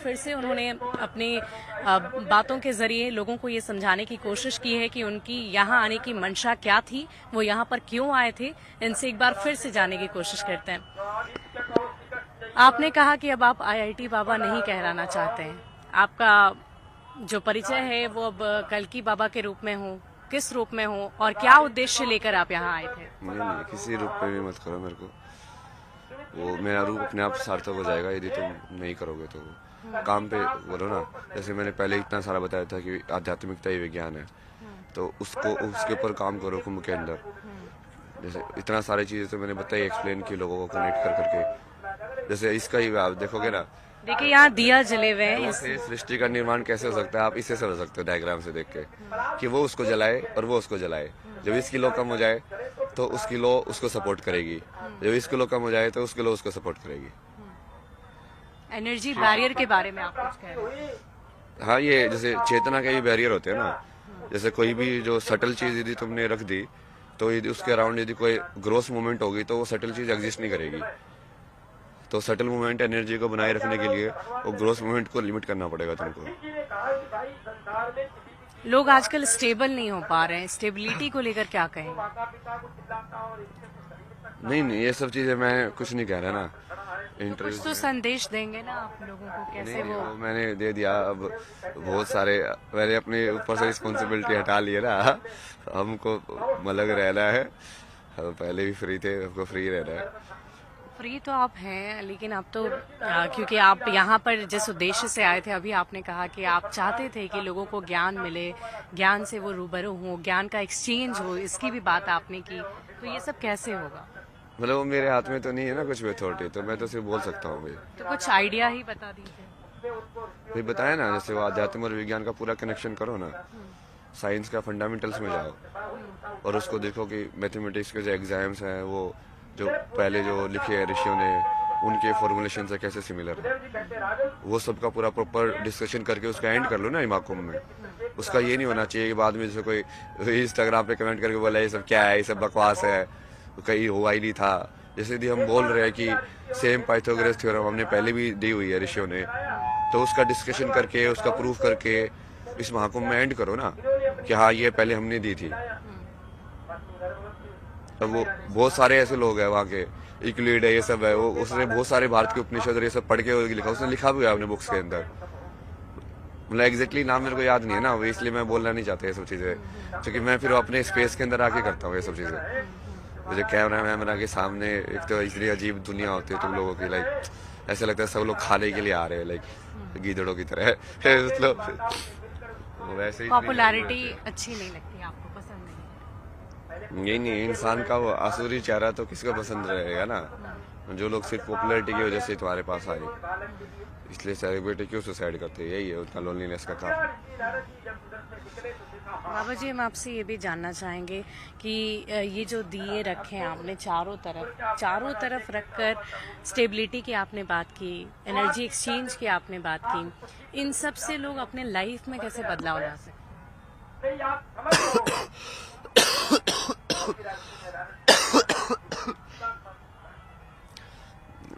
फिर से उन्होंने अपनी बातों के जरिए लोगों को ये समझाने की कोशिश की है कि उनकी यहाँ आने की मंशा क्या थी, वो यहाँ पर क्यों आए थे। इनसे एक बार फिर से जानने की कोशिश करते हैं। आपने कहा कि अब आप आईआईटी बाबा नहीं कहलाना चाहते हैं। आपका जो परिचय है वो अब कल्कि बाबा के रूप में हो, किस रूप में हो और क्या उद्देश्य लेकर आप यहाँ आए थे? नहीं, किसी रूप में भी मत करो मेरे को। वो मेरा रूप अपने आप सार्थक हो जाएगा यदि तुम नहीं करोगे तो। काम पे बोलो ना। जैसे मैंने पहले इतना सारा बताया था कि आध्यात्मिकता ही विज्ञान है, तो उसके ऊपर काम करो कुंभ के अंदर। जैसे इतना सारी चीजें तो मैंने बताई, एक्सप्लेन की लोगों को कनेक्ट कर करके। जैसे इसका ही आप देखोगे ना, देखिए यहाँ दिया जले हुए हैं। इससे सृष्टि का निर्माण कैसे हो सकता है आप इससे समझ सकते हो डायग्राम से देख के, कि वो उसको जलाए और वो उसको जलाए। जब इसकी लो कम हो जाए तो उसकी लो उसको सपोर्ट करेगी, जब इसकी लो कम हो जाए तो उसकी लो उसको सपोर्ट करेगी। एनर्जी बैरियर के बारे में आप कुछ कह रहे हैं? हाँ, ये जैसे चेतना के भी बैरियर होते हैं ना। जैसे कोई भी जो सटल चीज यदि तुमने रख दी तो यदि उसके अराउंड यदि कोई ग्रोस मूवमेंट होगी तो वो सटल चीज एग्जिस्ट नहीं करेगी। तो सटल मूवमेंट एनर्जी को बनाए रखने के लिए वो ग्रोस मूवमेंट को लिमिट करना पड़ेगा तुमको। लोग आजकल स्टेबल नहीं हो पा रहे हैं, स्टेबिलिटी को लेकर क्या कहेंगे? नहीं, ये सब चीजें मैं कुछ नहीं कह रहा ना कुछ तो संदेश देंगे ना आप लोगों को, कैसे नहीं, वो मैंने दे दिया। अब बहुत सारे मैंने अपने ऊपर से रिस्पॉन्सिबिलिटी हटा ली है ना। हमको अलग रहना है। हम पहले भी फ्री थे, हमको फ्री रहना है। फ्री तो आप हैं, लेकिन अब तो क्योंकि आप यहाँ पर जिस उद्देश्य से आए थे, अभी आपने कहा कि आप चाहते थे कि लोगों को ज्ञान मिले, ज्ञान से वो रूबरू हो, ज्ञान का एक्सचेंज हो, इसकी भी बात आपने की। तो ये सब कैसे होगा? मतलब वो मेरे हाथ में तो नहीं है ना कुछ भी अथॉरिटी, तो मैं तो सिर्फ बोल सकता हूँ भाई। तो कुछ आइडिया ही बता दीजिए। भाई बताया ना, जैसे वो आध्यात्म और विज्ञान का पूरा कनेक्शन करो ना। साइंस का फंडामेंटल्स में जाओ और उसको देखो कि मैथमेटिक्स के जो एग्जाम्स हैं वो जो पहले जो लिखे हैं ऋषियों ने, उनके फॉर्मुलेशन से कैसे सिमिलर है, वो सबका पूरा प्रॉपर डिस्कशन करके उसका एंड कर लो ना महाकुंभ में। उसका ये नहीं होना चाहिए कि बाद में जैसे कोई इंस्टाग्राम पे कमेंट करके बोला ये सब क्या है, ये सब बकवास है, कहीं हुआ ही नहीं था। जैसे यदि हम बोल रहे हैं कि सेम पाइथागोरस थ्योरम हमने पहले भी दी हुई है ऋषियों ने, तो उसका डिस्कशन करके उसका प्रूफ करके इस महाकुंभ में एंड करो ना कि हाँ ये पहले हमने दी थी। अब वो बहुत सारे ऐसे लोग हैं वहाँ के, यूक्लिड है, ये सब है, वो उसने बहुत सारे भारत के उपनिषद और ये सब पढ़ के लिखा, उसने लिखा भी है अपने बुक्स के अंदर। मतलब एग्जैक्टली नाम मेरे को याद नहीं है ना, वो इसलिए मैं बोलना नहीं चाहता ये सब चीजें, क्योंकि मैं फिर अपने स्पेस के अंदर आके करता हूँ ये सब चीजें। मुझे कैमरा वैमरा के सामने एक तो इतनी अजीब दुनिया होती है तुम लोगों की, लाइक ऐसा लगता है सब लोग खाने के लिए आ रहे हैं, लाइक गीदड़ों की तरह। मतलब वैसे ही पॉपुलैरिटी अच्छी नहीं लगती आपको, पसंद नहीं? नहीं, इंसान का वो आसुरी चेहरा तो किसको पसंद रहेगा ना। जो लोग सिर्फ पॉपुलैरिटी की वजह से तुम्हारे पास आए, इसलिए सेलिब्रिटी क्यों सुसाइड करते हैं, यही है उनका लोनलीनेस का कारण। बाबा जी, हम आपसे ये भी जानना चाहेंगे कि ये जो दिए रखे हैं आपने चारों तरफ रखकर स्टेबिलिटी की आपने बात की, एनर्जी एक्सचेंज की आपने बात की, इन सब से लोग अपने लाइफ में कैसे बदलाव ला सकते?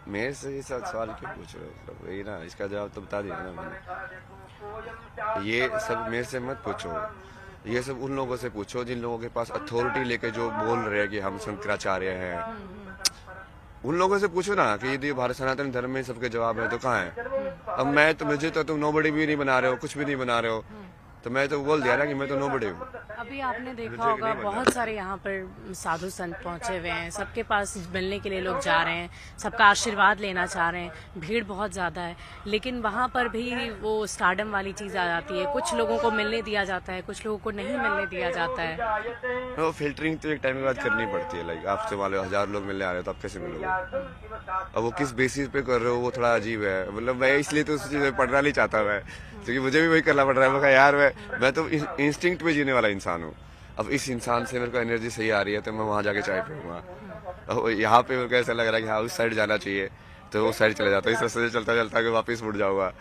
मेरे से ये सब सवाल क्यों पूछ रहे हो? मतलब वही ना, इसका जवाब तो बता दिया ना मैंने। ये सब मेरे से मत पूछो, ये सब उन लोगों से पूछो जिन लोगों के पास अथॉरिटी लेके जो बोल रहे हैं कि हम शंकराचार्य हैं। उन लोगों से पूछो ना कि यदि भारत सनातन धर्म में सबके जवाब है तो कहाँ है? अब मैं तो मुझे तो तुम नोबडी भी नहीं बना रहे हो, कुछ भी नहीं बना रहे हो, तो मैं तो बोल दिया ना कि मैं तो नोबडी हूँ। अभी आपने देखा होगा बहुत सारे यहाँ पर साधु संत पहुंचे हुए हैं, सबके पास मिलने के लिए लोग जा रहे हैं, सबका आशीर्वाद लेना चाह रहे हैं, भीड़ बहुत ज्यादा है, लेकिन वहाँ पर भी वो स्टारडम वाली चीज आ जाती है। कुछ लोगों को मिलने दिया जाता है, कुछ लोगों को नहीं मिलने दिया जाता है। वो फिल्टरिंग तो एक टाइम के बाद करनी पड़ती है। लाइक आपसे मान लो 1000 लोग मिलने आ रहे हो तो आप कैसे मिलोगे? अब वो किस बेसिस पे कर रहे हो वो थोड़ा अजीब है। मतलब मैं इसलिए तो उस चीज में पढ़ना नहीं चाहता मैं, क्योंकि मुझे भी वही करना पड़ रहा है। मैं कहा यार मैं तो इंस्टिंक्ट पे जीने वाला इंसान हूँ। अब इस इंसान से मेरे को एनर्जी सही आ रही है तो मैं वहां जाके चाय पीऊंगा। अब यहाँ पे मेरे को ऐसा लग रहा है कि हाँ उस साइड जाना चाहिए, तो उस साइड चले जाता हूँ। इस रास्ते से चलता चलता के वापस मुड़ जाऊंगा।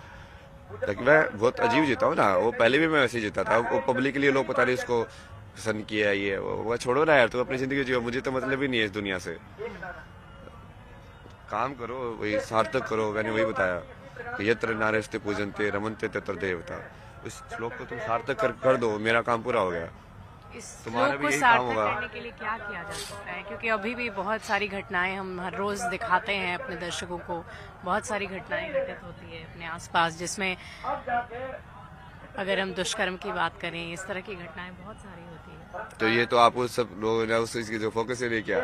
लेकिन मैं बहुत अजीब जीता हूँ ना, वो पहले भी मैं वैसे ही जीता था। वो पब्लिक के लिए लोग पता नहीं उसको पसंद किया है, ये वो छोड़ो ना यार, तू अपनी जिंदगी जियो, मुझे तो मतलब ही नहीं है इस दुनिया से। काम करो, वही सार्थक करो, मैंने वही बताया। कि यत्र नारेस्ते पूजनते रमनते तत्र देवता। इस श्लोक को तुम सार्थक कर दो, मेरा काम पूरा हो गया। इस तुम्हारा श्लोक भी को यही काम सार्थक होगा। करने के लिए क्या किया जा सकता है, क्योंकि अभी भी बहुत सारी घटनाएं हम हर रोज दिखाते हैं अपने दर्शकों को, बहुत सारी घटनाएं घटित होती है अपने आसपास, जिसमें अगर हम दुष्कर्म की बात करें, इस तरह की घटनाएं बहुत सारी होती है। तो ये तो आप उस सब लोगों ने उस चीज की जो फोकस ही नहीं किया,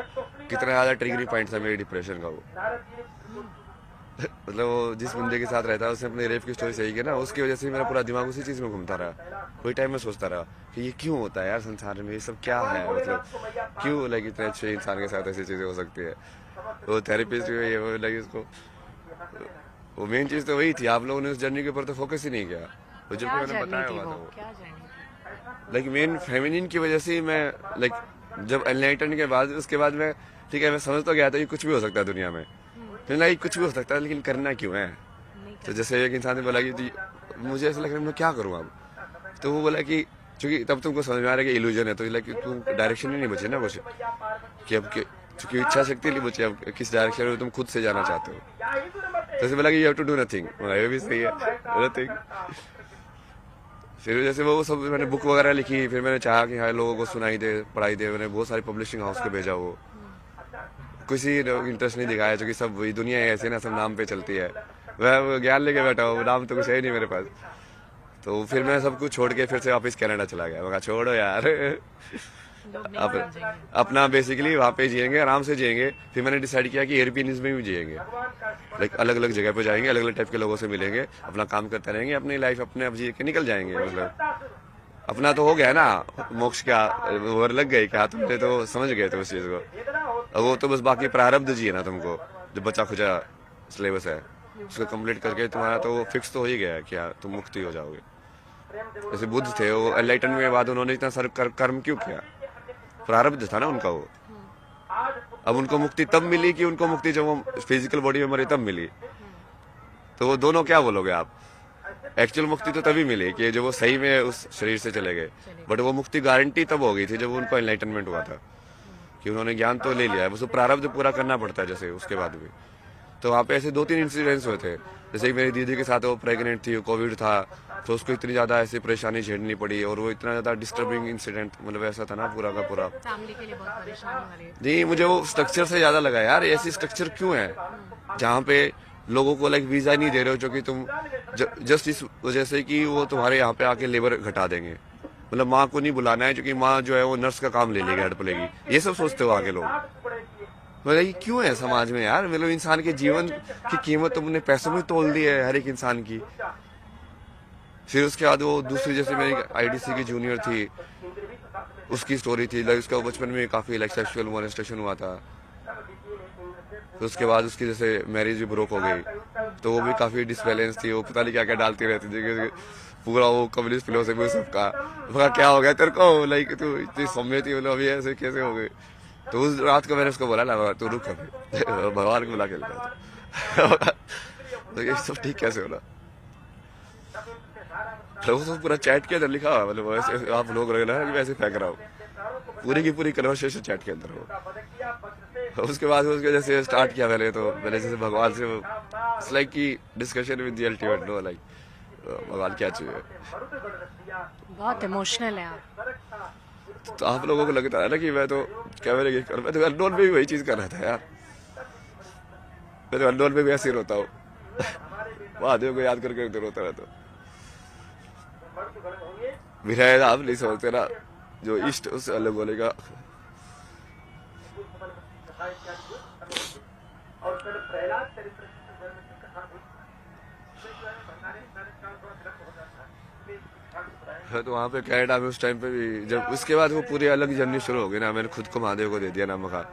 कितना ज्यादा ट्रिगरिंग पॉइंट था मेरे डिप्रेशन का वो। मतलब वो जिस बंदे के साथ रहता है उसने अपने रेप की स्टोरी सही की ना, उसकी वजह से मेरा पूरा दिमाग उसी चीज में घूमता रहा। कोई टाइम में सोचता रहा कि ये क्यों होता है यार संसार में, ये सब क्या है, मतलब क्यों लाइक इतने अच्छे इंसान के साथ ऐसी चीजें हो सकती है। वो थेरेपिस्ट ये वो लाइक उसको, वो मेन चीज तो वही थी। आप लोगों ने उस जर्नी के ऊपर तो फोकस ही नहीं किया, वो जो क्या मैंने जर्नी बताया थी हुआ था वो, वो। क्या जर्नी थी? लाइक मेन फेमिनिन की वजह से ही मैं लाइक जब एनलाइटन के बाद उसके बाद मैं ठीक है मैं समझ तो गया था कि कुछ भी हो सकता है दुनिया में, तो लाइक कुछ भी हो सकता है लेकिन करना क्यों है। नहीं तो जैसे एक इंसान ने बोला कि मुझे ऐसा लग रहा है मैं क्या करूँ अब, तो वो बोला कि चूंकि तब तुमको समझ में आ रहा है कि इल्यूजन है, तो लाइक तुम डायरेक्शन ही नहीं बचे ना कुछ, कि अब चूंकि इच्छा शक्ति नहीं बची, अब किस डायरेक्शन में तुम खुद से जाना चाहते हो। तो ऐसे बोला कि you have to do nothing, ये भी सही है, नथिंग। फिर जैसे वो सब मैंने बुक वगैरह लिखी, फिर मैंने चाहा कि हाँ लोगों को सुनाई दे, पढ़ाई दे, मैंने बहुत सारी पब्लिशिंग हाउस को भेजा। वो किसी इंटरेस्ट नहीं दिखाया, क्योंकि सब वही दुनिया है ऐसे ना, सब नाम पे चलती है। मैं ज्ञान लेके बैठा हूँ, नाम तो कुछ है ही नहीं मेरे पास। तो फिर मैं सब कुछ छोड़ के फिर से वापस कनाडा चला गया। मैं कहा छोड़ो यार, लोग नहीं अब समझेंगे। अपना बेसिकली वहाँ पे जिएंगे, आराम से जिएंगे। फिर मैंने डिसाइड किया कि एयरपीनीज में भी जिएंगे, लाइक अलग अलग जगह पे जाएंगे, अलग अलग टाइप के लोगों से मिलेंगे, अपना काम करते रहेंगे, अपनी लाइफ अपने अब जी के निकल जाएंगे। मतलब अपना तो हो गया ना मोक्ष, क्या वर लग गई क्या, तुमने तो समझ गए थे उस चीज को। अब वो तो बस बाकी प्रारब्ध जी है ना, तुमको जो बचा खुचा सिलेबस है उसको कंप्लीट करके तुम्हारा तो वो फिक्स तो हो ही गया है, क्या तुम मुक्ति हो जाओगे। जैसे बुद्ध थे, वो एनलाइटन के बाद उन्होंने इतना सारा कर्म क्यों किया, प्रारब्ध था ना उनका वो। अब उनको मुक्ति तब मिली कि उनको मुक्ति जब वो फिजिकल बॉडी में मरे तब मिली। तो वो दोनों क्या बोलोगे आप, एक्चुअल मुक्ति तो तभी मिली कि जब वो सही में उस शरीर से चले गए, बट वो मुक्ति गारंटी तब हो गई थी जब उनको एनलाइटनमेंट हुआ था, कि उन्होंने ज्ञान तो ले लिया है, बस वो प्रारब्ध पूरा करना पड़ता है जैसे उसके बाद भी। तो वहाँ पे ऐसे 2-3 इंसिडेंट्स हुए थे। जैसे कि मेरी दीदी के साथ वो प्रेग्नेंट थी, कोविड था, तो उसको इतनी ज्यादा ऐसी परेशानी झेलनी पड़ी, और वो इतना ज्यादा डिस्टर्बिंग इंसिडेंट मतलब ऐसा था ना पूरा का पूरा। फैमिली के लिए बहुत परेशानी वाली। जी मुझे वो स्ट्रक्चर से ज्यादा लगा यार, ऐसी स्ट्रक्चर क्यों है जहाँ पे लोगों को लाइक वीजा नहीं दे रहे हो, जो कि तुम जस्ट इस वजह से कि वो तुम्हारे यहाँ पे आके लेबर घटा देंगे। मतलब माँ को नहीं बुलाना है क्योंकि माँ जो है वो नर्स का काम ले लेगी, हड़प लेगी, ये सब सोचते हो आगे लोग। मतलब ये क्यों है समाज में यार, मतलब इंसान के जीवन की कीमत तुमने पैसों में तोल दी है हर एक इंसान की। फिर उसके बाद वो दूसरी जैसे मेरी आईडीसी की जूनियर थी, उसकी स्टोरी थी लाइक उसका बचपन में काफी लाइक सेक्सुअल मोलेस्टेशन हुआ था। तो उसके बाद उसकी जैसे मैरिज भी ब्रोक हो गई, तो वो भी काफी डिसबैलेंस थी, वो पता नहीं क्या क्या डालती रहती थी, पूरा वो कम्युनिस्ट फिलोसफी सबका क्या हो गया तेरे को, लाइक तू इतनी सौम्य थी, मतलब अभी ऐसे कैसे हो गई। तो उस रात को मैंने उसको बोला ना तू रुक अभी, भगवान को बुला के लेता तो ये सब ठीक कैसे होला। तो वो सब पूरा चैट के अंदर लिखा हुआ, मतलब वैसे आप लोग रहे ना वैसे फेंक रहा हूँ, पूरी की पूरी कन्वर्सेशन चैट के अंदर हो। उसके बाद उसके जैसे स्टार्ट किया पहले, तो मैंने जैसे भगवान से इट्स लाइक की discussion with the ultimate no, like भगवान क्या चाहिए। बहुत इमोशनल है आप। तो आप लोगों को लगता है ना कि मैं तो कैमरे की मैं तो अननोन में भी वही चीज कर रहा था यार, मैं तो अननोन में भी ऐसे ही रोता हूँ महादेव को याद करके तो रोता रहता हूँ। मेरा आप नहीं समझते ना, जो इष्ट उससे अलग बोलेगा। तो वहाँ पे कनाडा में उस टाइम पे भी जब उसके बाद वो पूरी अलग जर्नी शुरू हो गई ना, मैंने खुद को महादेव को दे दिया नाम का,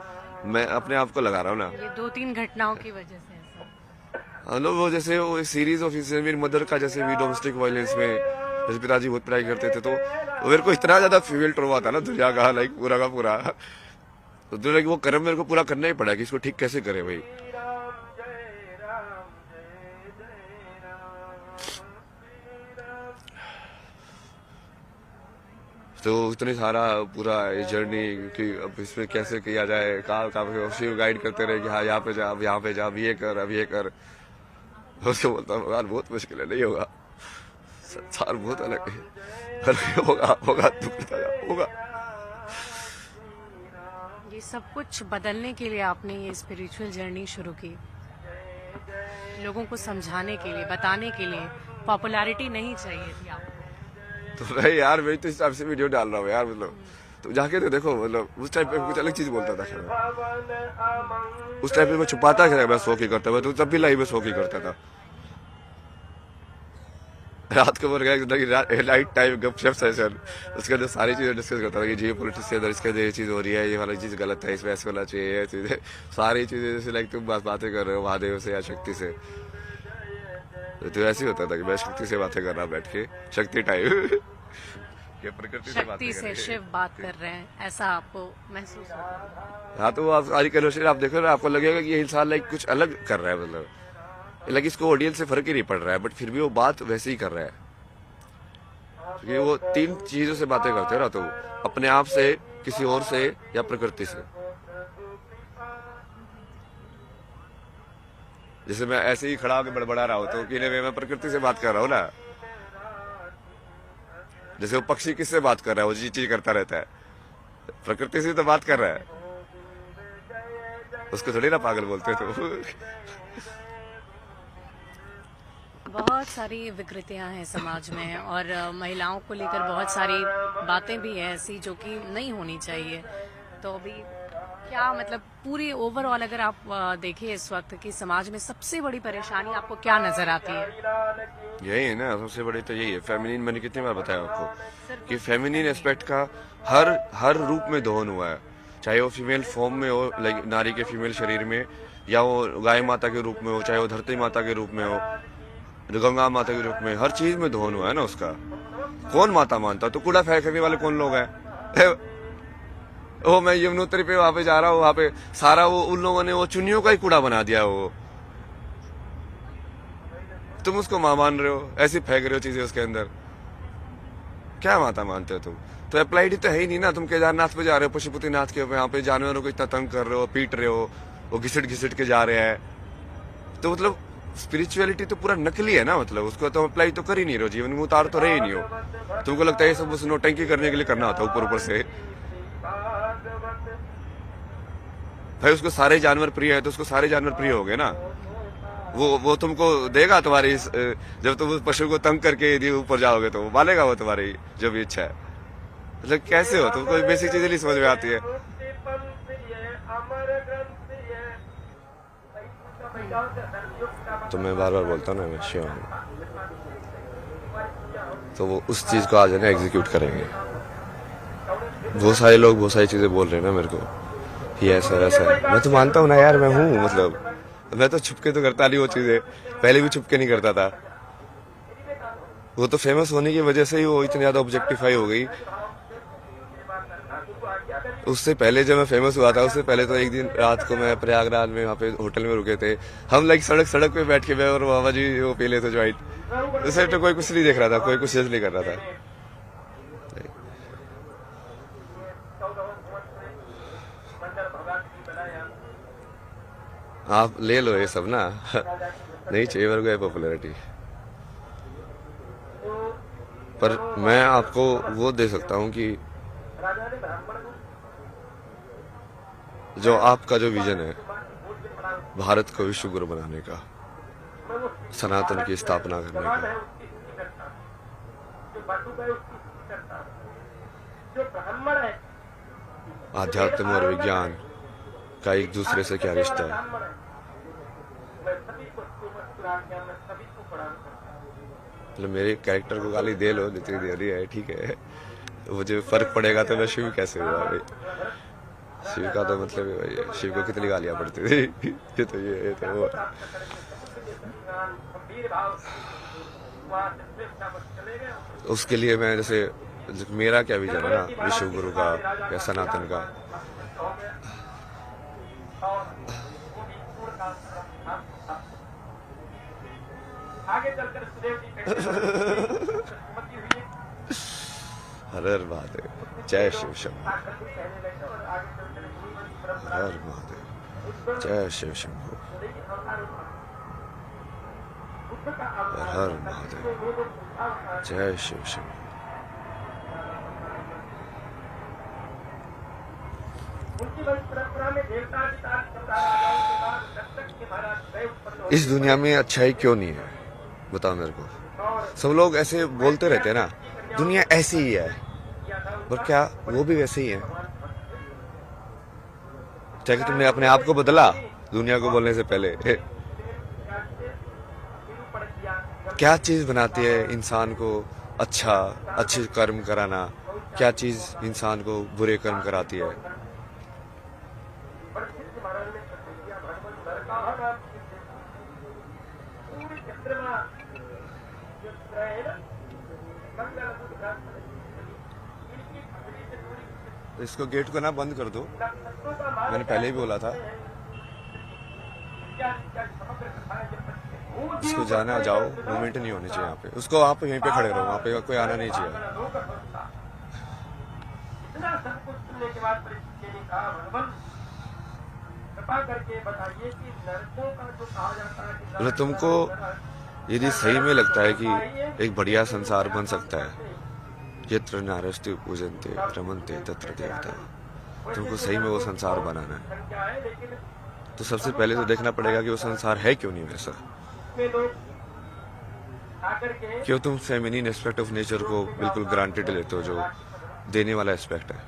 मैं अपने आप को लगा रहा हूँ ना। ये 2-3 घटनाओं की वजह से ऐसा। हम लोग वो जैसे वो सीरीज ऑफ इंसिडेंट, मेरी मदर का जैसे भी डोमेस्टिक वायलेंस में जैसे पिताजी बहुत पढ़ाई करते थे, तो मेरे को इतना ज्यादा फीमेल ट्रॉमा था ना दुनिया का, लाइक पूरा का पूरा। तो लाइक वो कर्म मेरे को पूरा करना ही पड़ा कि इसको ठीक कैसे करे भाई। तो इतनी सारा पूरा जर्नी कि अब इसमें कैसे किया जाए, कहाँ शिव गाइड करते रहे कि हाँ यहाँ पे जा, अब यहाँ पे जा, अब ये कर, अब ये कर। उसको बोलता हूँ भगवान बहुत मुश्किल है, नहीं होगा, संसार बहुत अलग है, पर होगा होगा, तू करता जा, होगा। ये सब कुछ बदलने के लिए आपने ये स्पिरिचुअल जर्नी शुरू की, लोगों को समझाने के लिए, बताने के लिए। पॉपुलैरिटी नहीं चाहिए थी आपको। तो भाई यार मैं तो इस हिसाब से वीडियो डाल रहा हूँ यार, मतलब तो जाके तो देखो, मतलब उस टाइम पे कुछ अलग चीज बोलता था खैर। उस टाइम पे मैं छुपाता था, मैं शौक ही करता था, तो तब भी लाइव में शौक ही करता था। रात को गया नाइट टाइम गपशप सेशन, उसके अंदर सारी चीजें डिस्कस करता था कि जियो पॉलिटिक्स के अंदर इसके अंदर ये चीज हो रही है, ये वाली चीज गलत है, इसमें ऐसे होना चाहिए, ये चीजें सारी चीजें जैसे लाइक तुम बातें कर रहे हो महादेव से या शक्ति से, तो ऐसे ही होता था कि मैं शक्ति से बातें कर रहा बैठ के, शक्ति टाइम ये प्रकृति से बातें शक्ति से शिव बात कर रहे हैं, ऐसा आपको महसूस होता है? हाँ, तो आप सारी कन्वर्सेशन आप देखो ना, आपको लगेगा कि ये इंसान लाइक कुछ अलग कर रहा है, मतलब लाइक इसको ऑडियंस से फर्क ही नहीं पड़ रहा है, बट फिर भी वो बात वैसे ही कर रहा है, क्योंकि वो तीन चीजों से बातें करते हैं ना, तो अपने आप से, किसी और से या प्रकृति से। जैसे मैं ऐसे ही खड़ा होकर बड़बड़ा रहा हूं, तो कि मैं प्रकृति से बात कर रहा हूँ ना। जैसे वो पक्षी किससे बात कर रहा है, वो जी चीज करता रहता है, प्रकृति से तो बात कर रहा है, उसको थोड़ी ना पागल बोलते तो। बहुत सारी विकृतियां हैं समाज में, और महिलाओं को लेकर बहुत सारी बातें भी हैं ऐसी जो कि नहीं होनी चाहिए। तो अभी क्या मतलब पूरी ओवरऑल अगर आप देखें इस वक्त की समाज में सबसे बड़ी परेशानी आपको क्या नजर आती है? यही है ना, सबसे बड़ी तो यही है फेमिनिन। मैंने कितनी बार बताया आपको कि फेमिनिन एस्पेक्ट का हर रूप में दोहन हुआ है, चाहे वो फीमेल फॉर्म में हो, लाइक नारी के फीमेल शरीर में, या वो गाय माता के रूप में हो, चाहे वो धरती माता के रूप में हो, गंगा माता के रूप में, हर चीज में दोहन हुआ है ना उसका। कौन माता मानता? तो कूड़ा फेंकने वाले कौन लोग हैं? ओ मैं यमुनोत्री पे वहां पे जा रहा हूँ, वहां पे सारा वो उन लोगों ने वो चुन्नियों का ही कूड़ा बना दिया। वो तुम उसको मां मान रहे हो, ऐसे फेंक रहे हो चीजें उसके अंदर, क्या माता मानते हो तुम? तो अप्लाइड ही तो है ही नहीं ना। तुम केदारनाथ पे जा रहे हो, पशुपतिनाथ के यहाँ पे जानवरों को इतना तंग कर रहे हो, पीट रहे हो, वो घिसट घिसट के जा रहे हैं, तो मतलब स्पिरिचुअलिटी तो पूरा नकली है ना, मतलब उसको तुम अप्लाई तो कर ही नहीं रहे हो, जीवन में उतार तो रहे ही नहीं हो। तुमको लगता है ये सब बस नौटंकी करने के लिए करना होता है ऊपर ऊपर से। भाई उसको सारे जानवर प्रिय है तो उसको सारे जानवर प्रिय हो गए ना। वो तुमको देगा तुम्हारी, जब तुम उस पशु को तंग करके यदि ऊपर जाओगे तो वो मानेगा वो तुम्हारी जो भी इच्छा है। मतलब कैसे हो तुमको बेसिक चीजें नहीं समझ में आती है। तो मैं बार बार बोलता हूँ ना, मैं श्योर हूँ, तो वो उस चीज को आज है ना एग्जीक्यूट करेंगे। बहुत सारे लोग बहुत सारी चीजें बोल रहे हैं ना मेरे को, ये ऐसा वैसा है। मैं तो मानता हूँ ना यार, मैं हूँ, मतलब मैं तो छुपके तो करता नहीं वो चीजें, पहले भी छुपके नहीं करता था। वो तो फेमस होने की वजह से ही वो इतनी ज्यादा ऑब्जेक्टिफाई हो गई। उससे पहले जब मैं फेमस हुआ था, उससे पहले तो एक दिन रात को मैं प्रयागराज में वहाँ पे होटल में रुके थे हम, लाइक सड़क पे बैठ के मैं और बाबा जी वो पी लेते ज्वाइंट। उससे तो कोई कुछ नहीं देख रहा था, कोई कुछ जज नहीं कर रहा था। आप ले लो ये सब ना, नहीं चाहिए मेरे को ये पॉपुलैरिटी, पर मैं आपको वो दे सकता हूँ कि जो आपका जो विजन है भारत को विश्व गुरु बनाने का, सनातन की स्थापना करने का, आध्यात्म और विज्ञान का एक दूसरे से क्या रिश्ता है। मतलब मेरे कैरेक्टर को गाली दे लो जितनी दे रही है, ठीक है, मुझे फर्क पड़ेगा तो मैं शिव कैसे हुआ भाई? शिव का तो मतलब है भाई, शिव को कितनी गालियां पड़ती थी, ये तो ये तो वो। उसके लिए मैं जैसे मेरा क्या विजन है ना विश्व गुरु का या सनातन का, हर महादेव, जय शिव शंभू, हर महादेव, जय शिव शंभू। हर हर महादेव, जय शिव शंकर। इस दुनिया में अच्छाई क्यों नहीं है, बताओ मेरे को। सब लोग ऐसे बोलते रहते हैं ना, दुनिया ऐसी ही है, पर क्या वो भी वैसे ही है? चाहे तुमने अपने आप को बदला दुनिया को बोलने से पहले। क्या चीज बनाती है इंसान को अच्छा, अच्छे कर्म कराना? क्या चीज इंसान को बुरे कर्म कराती है? इसको गेट को ना बंद कर दो, मैंने पहले ही बोला था। इसको जाना जाओ, मूवमेंट नहीं होनी चाहिए यहाँ पे। उसको आप यहीं पे खड़े रहो, वहाँ पे कोई आना नहीं चाहिए। मतलब तुमको यदि सही में लगता है कि एक बढ़िया संसार बन सकता है, यत्र नारस्ति पूजन्ते रमन्ते तत्र देवता, तुमको सही में वो संसार बनाना है, तो सबसे पहले तो देखना पड़ेगा कि वो संसार है क्यों नहीं वैसा। क्यों तुम फेमिनिन एस्पेक्ट ऑफ नेचर को बिल्कुल ग्रांटेड लेते हो, जो देने वाला एस्पेक्ट है।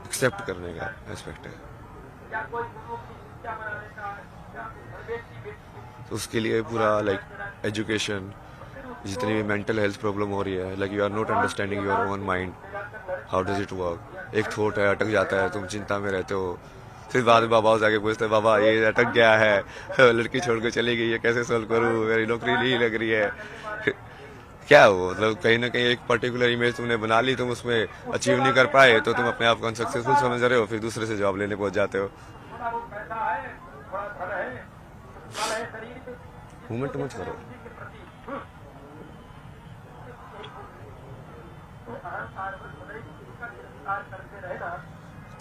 एक्सेप्ट करने का एस्पेक्ट है, तो उसके लिए पूरा लाइक एजुकेशन, जितनी भी मेंटल हेल्थ प्रॉब्लम हो रही है, like you are not understanding your own mind, how does it work. एक थॉट है, अटक जाता है, तुम चिंता में रहते हो, फिर बाद में बाबा जाके पूछते हैं, बाबा ये अटक गया है, लड़की छोड़ के चली गई है, कैसे सोल्व करूँ, मेरी नौकरी नहीं लग रही है। क्या हो, मतलब कहीं ना कहीं एक पर्टिकुलर इमेज तुमने बना ली, तुम उसमें अचीव नहीं कर पाए, तो तुम अपने आप को अनसक्सेसफुल समझ रहे हो, फिर दूसरे से जॉब लेने पहुंच जाते हो। मूवमेंट मत करो।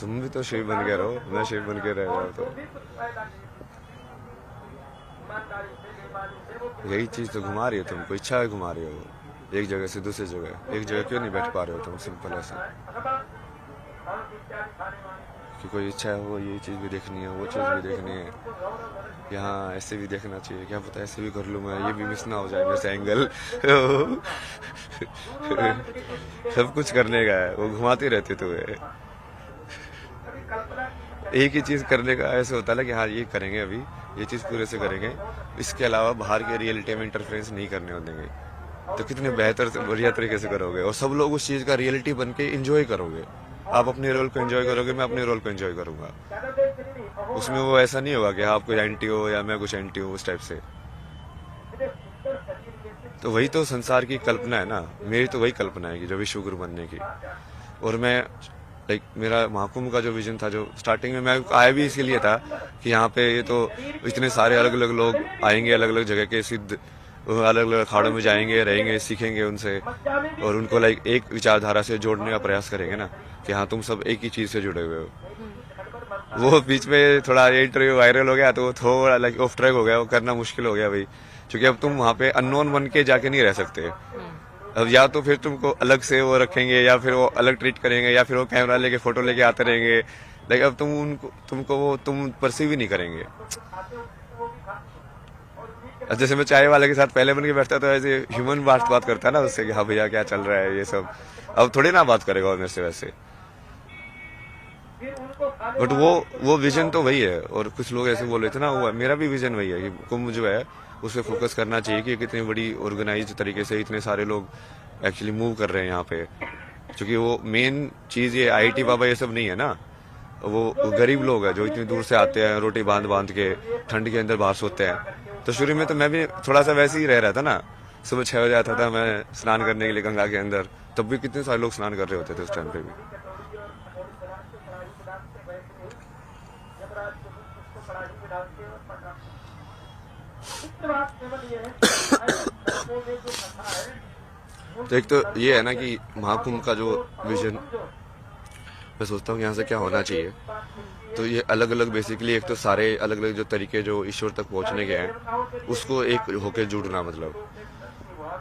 तुम भी तो शिव बन के रहो, मैं शिव बन के रह रहा हूं, तो यही चीज तो घुमा रही है तुमको, इच्छा है घुमा रही हो, एक जगह से दूसरी जगह। एक जगह क्यों नहीं बैठ पा रहे हो तुम सिंपल ऐसा? कि कोई इच्छा है, वो ये चीज भी देखनी है, वो चीज भी देखनी है, यहाँ ऐसे भी देखना चाहिए, क्या पता ऐसे भी कर लूँ मैं, ये भी मिस ना हो जाए मेरे से एंगल। सब कुछ करने का है, वो घुमाती रहती तुम्हें। एक ही चीज करने का ऐसे होता है ना कि हाँ ये करेंगे, अभी ये चीज पूरे से करेंगे, इसके अलावा बाहर के रियलिटी में इंटरफेरेंस नहीं करने देंगे, तो कितने बेहतर से बढ़िया तरीके से करोगे, और सब लोग उस चीज का रियलिटी बन के इंजॉय करोगे। आप अपने रोल को एंजॉय करोगे, मैं अपने रोल को एंजॉय करूंगा। उसमें वो ऐसा नहीं होगा कि आप कोई एंटी हो या मैं कुछ एंटी हूँ, उस टाइप से। तो वही तो संसार की कल्पना है ना, मेरी तो वही कल्पना है कि जो विश्व गुरु बनने की। और मैं लाइक मेरा महाकुंभ का जो विजन था, जो स्टार्टिंग में मैं आया भी इसीलिए था कि यहाँ पे ये तो इतने सारे अलग अलग लोग आएंगे, अलग अलग जगह के सिद्ध अलग अलग अखाड़ों में जाएंगे, रहेंगे, सीखेंगे उनसे, और उनको लाइक एक विचारधारा से जोड़ने का प्रयास करेंगे ना, कि हाँ तुम सब एक ही चीज से जुड़े हुए हो। वो बीच में थोड़ा ये इंटरव्यू वायरल हो गया, तो वो थोड़ा लाइक ऑफ ट्रैक हो गया, वो करना मुश्किल हो गया भाई, क्योंकि अब तुम वहाँ पे अननोन बन के जाके नहीं रह सकते। अब या तो फिर तुमको अलग से वो रखेंगे, या फिर वो अलग ट्रीट करेंगे, या फिर वो कैमरा लेके फोटो लेके आते रहेंगे, लाइक अब तुमको वो तुम परसीव ही नहीं करेंगे। जैसे मैं चाय वाले के साथ पहले बन के बैठता था, ऐसे ह्यूमन बात करता है ना उससे कि हाँ भैया क्या चल रहा है ये सब, अब थोड़ी ना बात करेगा मेरे से वैसे। बट वो विजन तो वही है, और कुछ लोग ऐसे बोल रहे थे ना, वो मेरा भी विजन वही है कि कुंभ जो है उस पर फोकस करना चाहिए कि कितनी बड़ी ऑर्गेनाइज तरीके से इतने सारे लोग एक्चुअली मूव कर रहे हैं यहाँ पे। क्योंकि वो मेन चीज ये IIT बाबा ये सब नहीं है ना, वो गरीब लोग हैं जो इतनी दूर से आते हैं, रोटी बांध के ठंड के अंदर बाहर सोते हैं। तो शुरू में तो मैं भी थोड़ा सा वैसे ही रह रहा था ना, सुबह 6 बजे आता था मैं स्नान करने के लिए गंगा के अंदर, तब भी कितने सारे लोग स्नान कर रहे होते थे उस टाइम पे भी। तो एक तो ये है ना कि महाकुंभ का जो विजन, मैं सोचता हूँ यहाँ से क्या होना चाहिए, तो ये अलग अलग बेसिकली एक तो सारे अलग अलग जो तरीके जो ईश्वर तक पहुंचने के हैं उसको एक होके जुड़ना, मतलब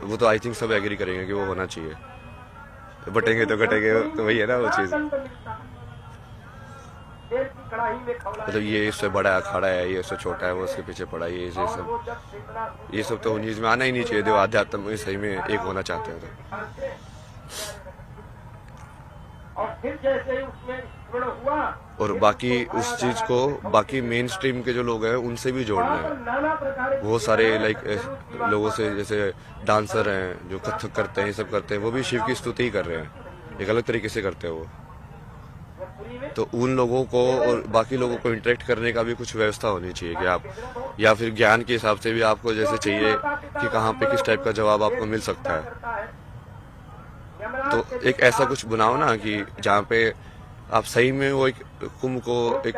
वो तो आई थिंक सब एग्री करेंगे कि वो होना चाहिए। बटेंगे तो घटेंगे, तो वही है ना वो चीज। मतलब ये इससे बड़ा अखाड़ा है, ये इससे छोटा है, वो उसके पीछे पड़ा, ये सब तो उन चीज में आना ही नहीं चाहिए। जो आध्यात्म में सही में एक होना चाहते हैं तो। और बाकी उस चीज को बाकी मेन स्ट्रीम के जो लोग हैं उनसे भी जोड़ना है। बहुत सारे लाइक लोगों से, जैसे डांसर हैं जो कथक करते हैं, ये सब करते हैं, वो भी शिव की स्तुति ही कर रहे हैं, एक अलग तरीके से करते हैं वो। तो उन लोगों को और बाकी लोगों को इंटरेक्ट करने का भी कुछ व्यवस्था होनी चाहिए कि आप, या फिर ज्ञान के हिसाब से भी आपको जैसे चाहिए कि कहाँ पे किस टाइप का जवाब आपको मिल सकता है, तो एक ऐसा कुछ बनाओ ना कि जहाँ पे आप सही में वो एक कुंभ को एक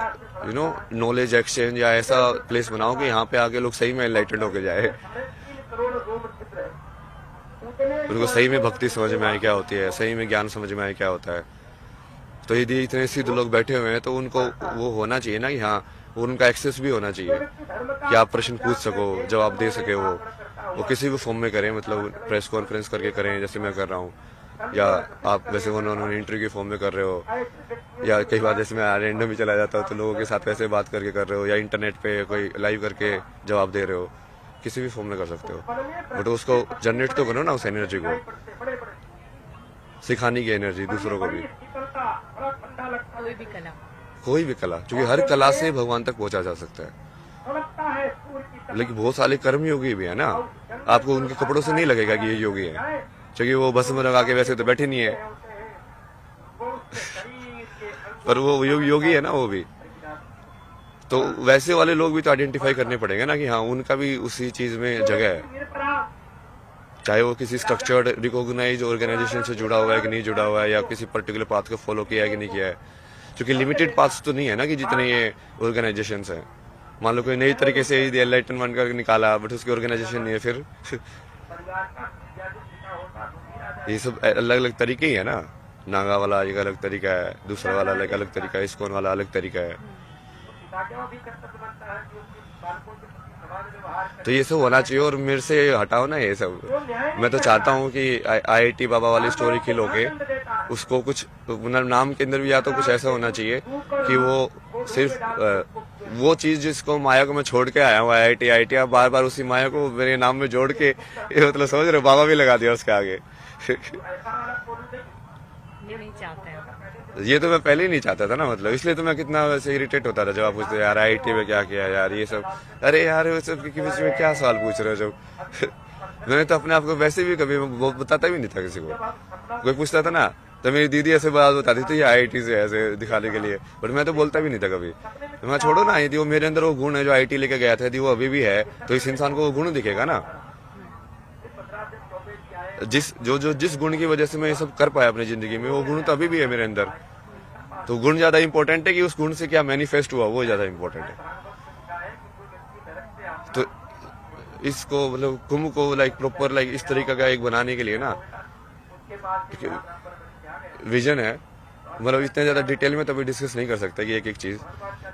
नॉलेज एक्सचेंज या ऐसा प्लेस बनाओ कि यहाँ पे आके लोग सही में एनलाइटेंड होके जाए, उनको सही में भक्ति समझ में आए क्या होती है, सही में ज्ञान समझ में आए क्या होता है। तो यदि इतने सिद्ध लोग बैठे हुए हैं तो उनको वो होना चाहिए ना कि हाँ, उनका एक्सेस भी होना चाहिए कि आप प्रश्न पूछ सको, जवाब दे सके। वो किसी भी फॉर्म में करें, मतलब प्रेस कॉन्फ्रेंस करके करें जैसे मैं कर रहा हूँ, या आप वैसे उन्होंने इंटरव्यू के फॉर्म में कर रहे हो, या कई बार जैसे मैं रैंडम भी चला जाता हूँ तो लोगों के साथ वैसे बात करके कर रहे हो, या इंटरनेट पे कोई लाइव करके जवाब दे रहे हो, किसी भी फॉर्म में कर सकते हो। बट उसको जनरेट तो करो ना, उस एनर्जी को, सिखाने की एनर्जी दूसरों को भी। कोई भी कला, क्योंकि हर कला से भगवान तक पहुंचा जा सकता है। लेकिन बहुत सारे कर्म योगी भी है ना, आपको उनके कपड़ों से नहीं लगेगा कि ये योगी है, क्योंकि वो बस में लगा के वैसे तो बैठे नहीं है पर वो योगी है ना वो भी। तो वैसे वाले लोग भी तो आइडेंटिफाई करने पड़ेंगे ना कि हाँ, उनका भी उसी चीज में जगह है, चाहे वो किसी स्ट्रक्चर्ड रिकॉग्नाइज ऑर्गेनाइजेशन से जुड़ा हुआ है कि नहीं जुड़ा हुआ है, या किसी पर्टिकुलर पाथ को फॉलो किया है कि नहीं किया है। क्योंकि लिमिटेड पाथ्स तो नहीं है ना कि जितने ये ऑर्गेनाइजेशंस हैं। मान लो कोई नई तरीके से एनलाइटनमेंट करके निकाला, बट उसकी ऑर्गेनाइजेशन नहीं है, फिर ये सब अलग अलग तरीके ही है ना। नागा वाला एक अलग तरीका है, दूसरा वाला एक अलग तरीका है, इस्कॉन वाला अलग तरीका है। तो ये सब होना चाहिए, और मेरे से हटाओ ना ये सब। मैं तो चाहता हूँ कि IIT बाबा वाली स्टोरी खिल होके उसको कुछ नाम के अंदर भी या तो कुछ ऐसा होना चाहिए कि वो सिर्फ वो चीज जिसको माया को मैं छोड़ के आया हूँ, IIT अब बार बार उसी माया को मेरे नाम में जोड़ के, ये मतलब समझ रहे हो, बाबा भी लगा दिया उसके आगे। नहीं चाहते हैं। ये तो मैं पहले ही नहीं चाहता था ना, मतलब इसलिए तो मैं कितना वैसे इरिटेट होता था जब आप पूछते यार IIT में क्या किया यार, ये सब। अरे यार वो सब के बीच में क्या सवाल पूछ रहे हो जब मैंने तो अपने आप को वैसे भी कभी बताता भी नहीं था किसी को। कोई पूछता था ना तो मेरी दीदी ऐसे बात बताती थी IIT से ऐसे दिखाने के लिए, बट मैं तो बोलता भी नहीं था कभी। तो मैं छोड़ो ना, यदि वो मेरे अंदर वो गुण है जो IIT लेके गया था, यदि वो अभी भी है तो इस इंसान को वो गुण दिखेगा ना, जिस गुण की वजह से मैं ये सब कर पाया अपनी जिंदगी में, वो गुण तो अभी भी है मेरे अंदर। तो गुण ज्यादा इंपॉर्टेंट है कि उस गुण से क्या मैनिफेस्ट हुआ, वो ज्यादा इंपॉर्टेंट है। तो इसको मतलब कुंभ को लाइक प्रॉपर लाइक इस तरीके का एक बनाने के लिए ना विजन है, मतलब इतने ज्यादा डिटेल में तो अभी डिस्कस नहीं कर सकता कि एक एक चीज।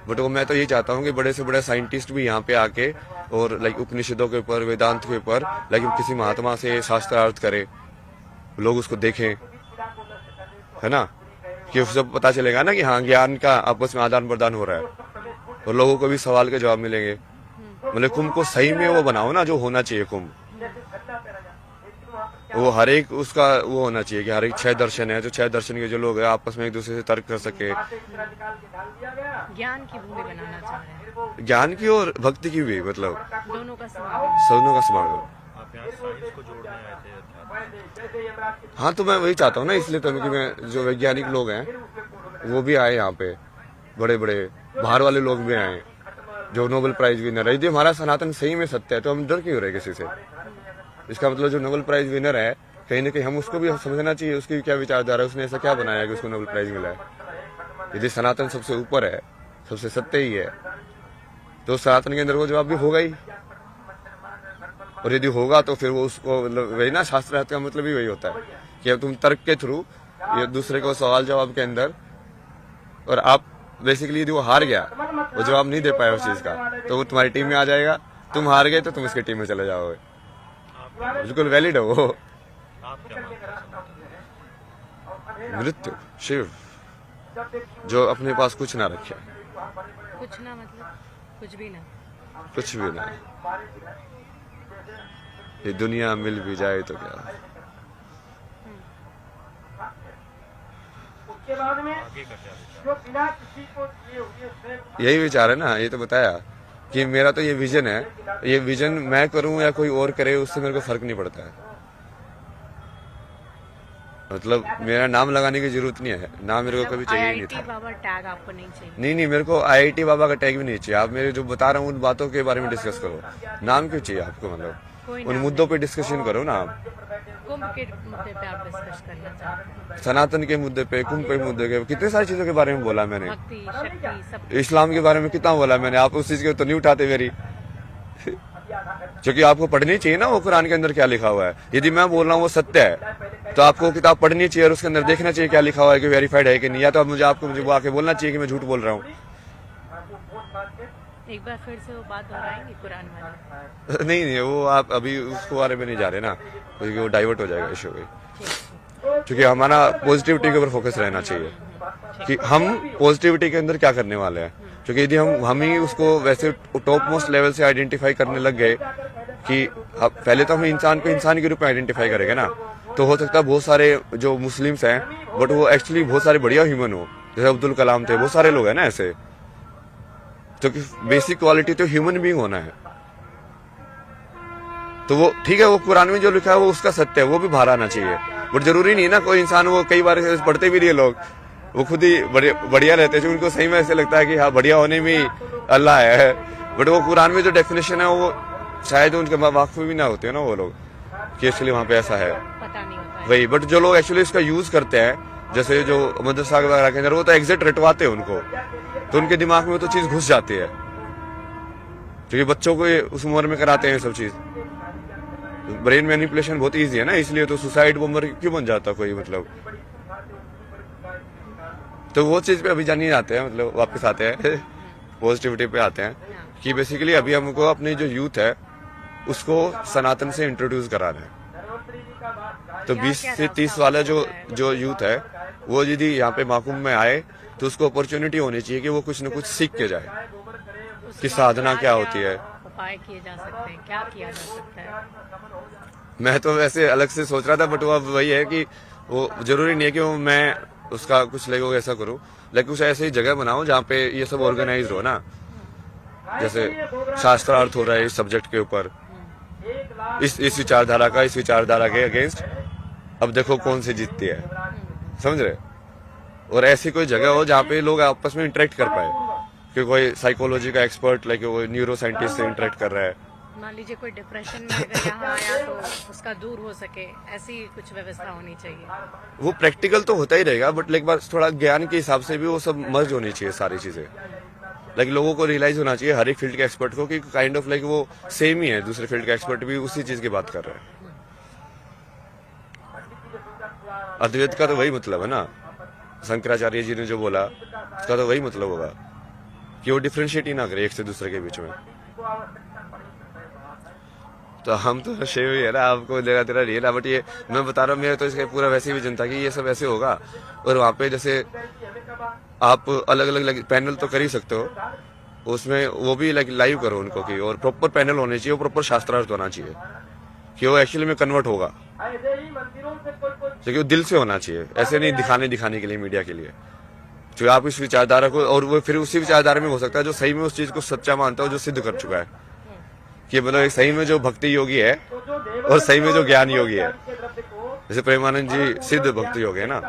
बट वो मैं तो यही चाहता हूँ कि बड़े से बड़े साइंटिस्ट भी यहाँ पे आके और लाइक उपनिषदों के ऊपर, वेदांत के ऊपर लाइक किसी महात्मा से शास्त्रार्थ करे, लोग उसको देखें, है ना, कि उससे पता चलेगा ना कि हाँ, ज्ञान का आपस में आदान प्रदान हो रहा है और लोगों को भी सवाल के जवाब मिलेंगे। मतलब कुंभ को सही में वो बनाओ ना जो होना चाहिए कुंभ, वो हर एक उसका वो होना चाहिए कि हर एक 6 दर्शन है, जो 6 दर्शन के जो लोग हैं आपस में एक दूसरे से तर्क कर सके। ज्ञान की भूमि बनाना चाह रहे हैं, ज्ञान की और भक्ति की भी, मतलब दोनों का समागम। आप यहाँ साइंस को जोड़ने आए थे। हाँ, तो मैं वही चाहता हूँ ना, इसलिए तो कि मैं जो वैज्ञानिक लोग हैं वो भी आए यहाँ पे, बड़े बड़े बाहर वाले लोग भी आए जो नोबेल प्राइज विनर है। यदि हमारा सनातन सही में सत्य है तो हम डर क्यों रहे किसी से। इसका मतलब जो नोबेल प्राइज विनर है, कहीं ना कहीं हम उसको भी समझना चाहिए, उसकी क्या विचारधारा है, उसने ऐसा क्या बनाया कि उसको नोबेल प्राइज मिला है। यदि सनातन सबसे ऊपर है, सबसे सत्य ही है, तो सनातन के अंदर वो जवाब भी होगा ही। और यदि होगा तो फिर वो उसको वही ना, शास्त्रार्थ का मतलब ही वही होता है कि अब तुम तर्क के थ्रू ये दूसरे को सवाल जवाब के अंदर, और आप बेसिकली यदि वो हार गया, वो जवाब नहीं दे पाया उस चीज का, तो वो तुम्हारी टीम में आ जाएगा। तुम हार गए तो तुम इसकी टीम में चले जाओगे। बिल्कुल वैलिड है वो। आप क्या मानते हैं सनातन? मृत्यु, शिव, जो अपने पास कुछ ना रखे, कुछ ना मतलब कुछ भी ना। कुछ भी ना, ये दुनिया मिल भी जाए तो क्या। आगे का क्या विचार? यही विचार है ना, ये तो बताया कि मेरा तो ये विजन है। ये विजन मैं करूं या कोई और करे, उससे मेरे को फर्क नहीं पड़ता है। मतलब मेरा नाम लगाने की जरूरत नहीं है, नाम मेरे को कभी चाहिए ही नहीं IIT था। बाबा टैग आपको नहीं चाहिए? नहीं, मेरे को IIT बाबा का टैग भी नहीं चाहिए। आप मेरे जो बता रहा हूँ उन बातों के बारे में डिस्कस करो। नाम क्यों चाहिए आपको? मतलब कोई उन नाम मुद्दों पे डिस्कशन करो ना आप। कुंभ के मुद्दे पे आप डिस्कस करना चाहते हैं? सनातन के मुद्दे पे, कुंभ के मुद्दे के, कितने सारी चीजों के बारे में बोला मैंने। भक्ति, शक्ति, सब। इस्लाम के बारे में कितना बोला मैंने। आप उस चीज के तो नहीं उठाते मेरी। क्योंकि आपको पढ़नी चाहिए ना वो कुरान के अंदर क्या लिखा हुआ है। यदि मैं बोल रहा हूँ वो सत्य है, तो आपको किताब पढ़नी चाहिए और उसके अंदर देखना चाहिए क्या लिखा हुआ है, कि वेरीफाइड है कि नहीं। या तो मुझे वो आके बोलना चाहिए कि मैं झूठ बोल रहा हूँ। एक बार फिर से वो बात दोहराएंगे कुरान वाली? नहीं, वो आप अभी उसको बारे में नहीं जा रहे ना, क्योंकि वो डाइवर्ट हो जाएगा इशू पे। क्योंकि हमारा पॉजिटिविटी के ऊपर फोकस रहना चाहिए कि हम पॉजिटिविटी के अंदर क्या करने वाले हैं। क्योंकि यदि हम ही उसको वैसे टॉप मोस्ट लेवल से आइडेंटिफाई करने लग गए कि पहले तो हम इंसान को इंसान के रूप में आइडेंटिफाई करेंगे ना, तो हो सकता है बहुत सारे जो मुस्लिम्स हैं बट वो एक्चुअली बहुत सारे बढ़िया ह्यूमन हो, जैसे अब्दुल कलाम थे, बहुत सारे लोग हैं ना ऐसे। तो बेसिक क्वालिटी तो ह्यूमन बीइंग होना है। तो वो ठीक है, वो कुरान में जो लिखा है वो उसका सत्य है, वो भी बाहर आना चाहिए। बट जरूरी नहीं ना कोई इंसान, वो कई बार पढ़ते भी नहीं है लोग, वो खुद ही बढ़िया रहते हैं, जो उनको सही में ऐसे लगता है कि हाँ बढ़िया होने में अल्लाह है। बट वो कुरान में जो डेफिनेशन है वो शायद उनके वाकफ भी ना होते हैं ना वो लोग, कि एक्चुअली वहाँ पे ऐसा है, पता नहीं होता है। वही। बट जो लोग एक्चुअली इसका यूज करते हैं, जैसे जो मदरसा वगैरह के अंदर, वो तो एग्जैक्ट रटवाते हैं उनको, तो उनके दिमाग में वो तो चीज घुस जाती है। क्योंकि बच्चों को उस उम्र में कराते हैं सब चीज। ब्रेन मैनिपुलेशन बहुत इजी है ना, इसलिए तो सुसाइड बॉम्बर क्यों बन जाता कोई, मतलब। तो वो चीज पे अभी जानिए आते हैं, मतलब वापस आते हैं पॉजिटिविटी पे आते हैं कि बेसिकली अभी हमको अपनी जो यूथ है उसको सनातन से इंट्रोड्यूस कराना है। तो 20 से 30 वाला जो यूथ है वो यदि यहाँ पे महाकुंभ में आए तो उसको अपॉर्चुनिटी होनी चाहिए कि वो कुछ न कुछ सीख के जाए कि साधना क्या होती है। उपाय किए जा सकते हैं, क्या किया जा सकता है? मैं तो वैसे अलग से सोच रहा था, बट वो अब वही है कि वो जरूरी नहीं है कि वो मैं उसका कुछ लेगो ऐसा करूं, लेकिन कुछ ऐसी जगह बनाओ जहाँ पे ये सब ऑर्गेनाइज हो ना। जैसे शास्त्रार्थ हो रहा है इस सब्जेक्ट के ऊपर, इस विचारधारा का इस विचारधारा के अगेंस्ट, अब देखो कौन सी जीतती है, समझ रहे। और ऐसी कोई जगह हो जहाँ पे लोग आपस में इंटरेक्ट कर पाए, कि कोई साइकोलॉजी का एक्सपर्ट लाइक वो न्यूरो साइंटिस्ट से इंटरेक्ट कर रहा है। मान लीजिए कोई डिप्रेशन में अगर यहाँ आया तो उसका दूर हो सके, ऐसी कुछ व्यवस्था होनी चाहिए। वो प्रैक्टिकल तो होता ही रहेगा, बट लाइक बार थोड़ा ज्ञान के हिसाब से भी वो सब मर्ज होनी चाहिए सारी चीजें। लाइक लोगों को रियलाइज होना चाहिए हर एक फील्ड के एक्सपर्ट को कि काइंड ऑफ लाइक वो सेम ही है, दूसरे फील्ड का एक्सपर्ट भी उसी चीज की बात कर रहा है। अद्वैत का तो वही मतलब है ना, शंकराचार्य जी ने जो बोला उसका तो वही मतलब होगा कि वो डिफरेंशिएट ही ना करे एक से दूसरे के बीच में। तो हम तो शेव ही है ना, आपको लगा तेरा रियल है, बट ये मैं बता रहा हूँ मेरा तो इसका पूरा वैसे ही विजन था कि ये सब ऐसे होगा। और वहाँ पे जैसे आप अलग अलग पैनल तो कर ही सकते हो, उसमें वो भी लाइव करो उनको की, और प्रॉपर पैनल होने चाहिए, प्रॉपर शास्त्रार्थ होना चाहिए कि वो एक्चुअली में कन्वर्ट होगा, क्योंकि वो दिल से होना चाहिए, ऐसे नहीं दिखाने के लिए, मीडिया के लिए। जो आप इस विचारधारा को, और वो फिर उसी विचारधारा में हो सकता है जो सही में उस चीज को सच्चा मानता हो, जो सिद्ध कर चुका है कि मतलब एक सही में जो भक्ति योगी है और सही में जो ज्ञान योगी है। जैसे प्रेमानंद जी सिद्ध भक्ति योगी है ना,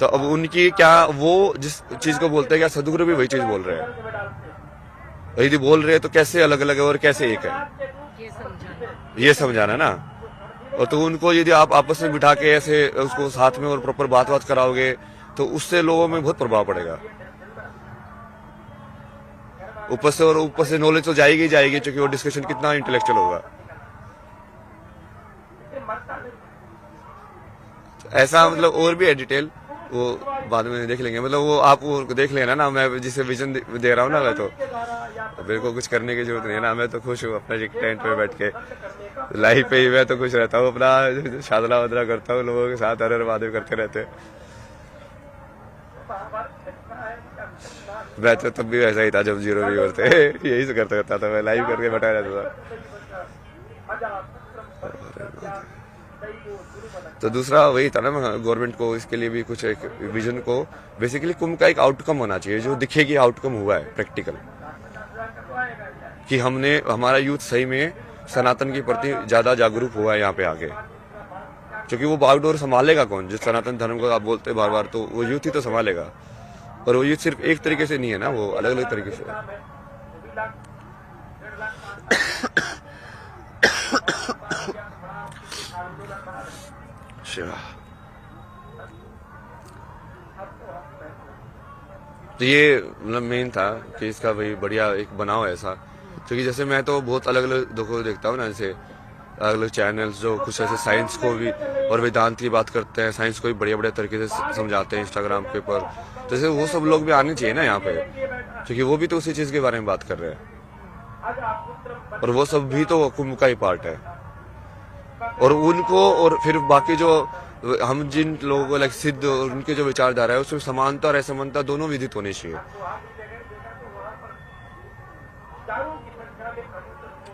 तो अब उनकी क्या, वो जिस चीज को बोलते हैं क्या सदगुरु भी वही चीज बोल रहे हैं। यदि बोल रहे हैं तो कैसे अलग अलग है और कैसे एक है, ये समझाना ना। और तो उनको यदि आप आपस में बिठा के ऐसे उसको साथ में और प्रॉपर बात कराओगे तो उससे लोगों में बहुत प्रभाव पड़ेगा। ऊपर से नॉलेज तो जाएगी ही जाएगी, क्योंकि वो डिस्कशन कितना इंटेलेक्चुअल होगा। ऐसा मतलब और भी है डिटेल, वो बाद में देख लेंगे, मतलब वो आप वो देख लेना ना, मैं जिसे विजन दे रहा हूँ ना, मैं तो मेरे को कुछ करने की जरूरत नहीं है ना, मैं तो खुश हूँ अपना टेंट पे बैठ के लाइफ पे ही मैं तो खुश रहता हूँ, अपना शादला वादला करता हूँ, लोगों के साथ हर महादेव करते रहते हैं। मैं तो तब भी वैसा ही था जब 0 व्यूअर थे यही से करता था, मैं लाइव करके बैठा रहता था। तो दूसरा वही था ना, गवर्नमेंट को इसके लिए भी कुछ एक विजन को, बेसिकली कुंभ का एक आउटकम होना चाहिए जो दिखे कि आउटकम हुआ है प्रैक्टिकल, कि हमने हमारा यूथ सही में सनातन के प्रति ज्यादा जागरूक हुआ है यहाँ पे आके, क्योंकि वो बागडोर संभालेगा कौन, जिस सनातन धर्म को आप बोलते हैं बार बार, तो वो यूथ ही तो संभालेगा। और वो यूथ सिर्फ एक तरीके से नहीं है ना, वो अलग अलग तरीके से है। शिवा। तो ये मतलब मेन था कि इसका भाई बढ़िया एक बनाओ ऐसा, क्योंकि जैसे मैं तो बहुत अलग अलग देखो देखता हूँ ना, जैसे अलग अलग चैनल्स जो कुछ ऐसे साइंस को भी और वेदांत की बात करते हैं, साइंस को भी बढ़िया बढ़िया तरीके से समझाते हैं इंस्टाग्राम के ऊपर, जैसे वो सब लोग भी आने चाहिए ना यहाँ पे, क्योंकि वो भी तो उसी चीज के बारे में बात कर रहे हैं, और वो सब भी तो कुंभ का ही पार्ट है। और उनको और फिर बाकी जो हम जिन लोगों को लाइक सिद्ध और उनके जो विचारधारा है उसमें समानता और असमानता दोनों विदित होनी चाहिए,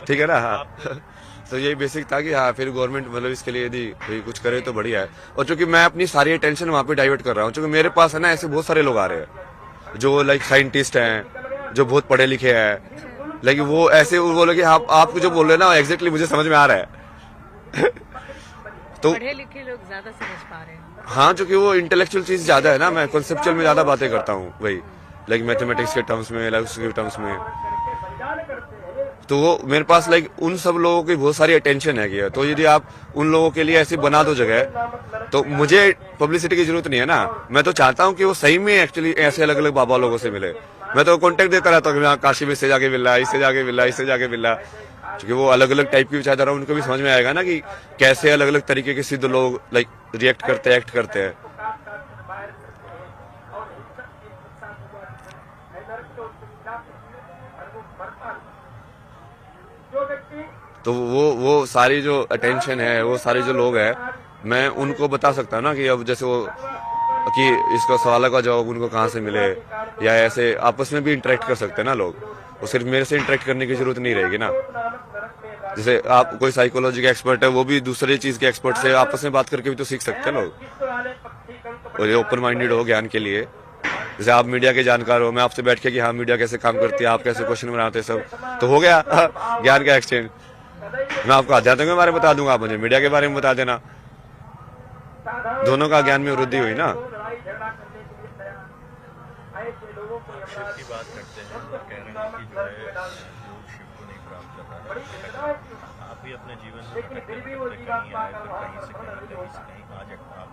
ठीक है ना। हाँ तो यही बेसिक था कि हाँ फिर गवर्नमेंट मतलब इसके लिए यदि कुछ करे तो बढ़िया है। और चूंकि मैं अपनी सारी अटेंशन वहाँ पे डाइवर्ट कर रहा हूँ, चूंकि मेरे पास है ना ऐसे बहुत सारे लोग आ रहे हैं जो लाइक साइंटिस्ट हैं, जो बहुत पढ़े लिखे हैं, लेकिन वो ऐसे बोले कि आप जो बोल रहे हैं ना एग्जैक्टली मुझे समझ में आ रहा है तो पढ़े लिखे लोग ज्यादा समझ पा रहे हैं। हाँ, क्योंकि वो इंटेलेक्चुअल चीज ज्यादा है ना, मैं कॉन्सेप्चुअल में ज्यादा बातें करता हूँ, वही लाइक मैथमेटिक्स के टर्म्स में, लाइक उसके टर्म्स में, तो वो मेरे पास लाइक उन सब लोगों की बहुत सारी अटेंशन है। तो यदि आप उन लोगों के लिए ऐसी बना दो जगह, तो मुझे पब्लिसिटी की जरूरत नहीं है ना, मैं तो चाहता हूँ कि वो सही में एक्चुअली ऐसे अलग अलग बाबा लोगों से मिले। मैं तो कॉन्टेक्ट देता रहता हूँ, काशी में इससे जाके मिल रहा, इससे जाके मिल रहा, इससे जाके मिल रहा, क्योंकि वो अलग अलग टाइप की विचारधारा उनको भी समझ में आएगा ना कि कैसे अलग अलग तरीके के सिद्ध लोग लाइक रिएक्ट करते हैं, एक्ट करते हैं। तो वो सारी जो अटेंशन है, वो सारे जो लोग हैं, मैं उनको बता सकता हूँ ना कि अब जैसे वो कि इसका सवाल का जवाब उनको कहाँ से मिले, या ऐसे आपस में भी इंटरेक्ट कर सकते हैं ना लोग, वो सिर्फ मेरे से इंटरेक्ट करने की जरूरत नहीं रहेगी ना। जैसे आप कोई साइकोलॉजी का एक्सपर्ट है, वो भी दूसरे चीज के एक्सपर्ट से आपस में बात करके भी तो सीख सकते हैं लोग, और ये ओपन माइंडेड हो ज्ञान के लिए। जैसे आप मीडिया के जानकार हो, मैं आपसे बैठ के कि हाँ मीडिया कैसे काम करती है, आप कैसे क्वेश्चन बनाते हैं, सब तो हो गया ज्ञान का एक्सचेंज। मैं आपको आध्यात्म के बारे में बता दूंगा, आप मुझे मीडिया के बारे में बता देना, दोनों का ज्ञान में वृद्धि हुई ना। शिव की बात करते हैं तो कह रहे हैं कि जो है योग शिव को नहीं प्राप्त कर रहा है। आप भी अपने जीवन में भटकते कहीं आए, फिर कहीं से कहीं आज आप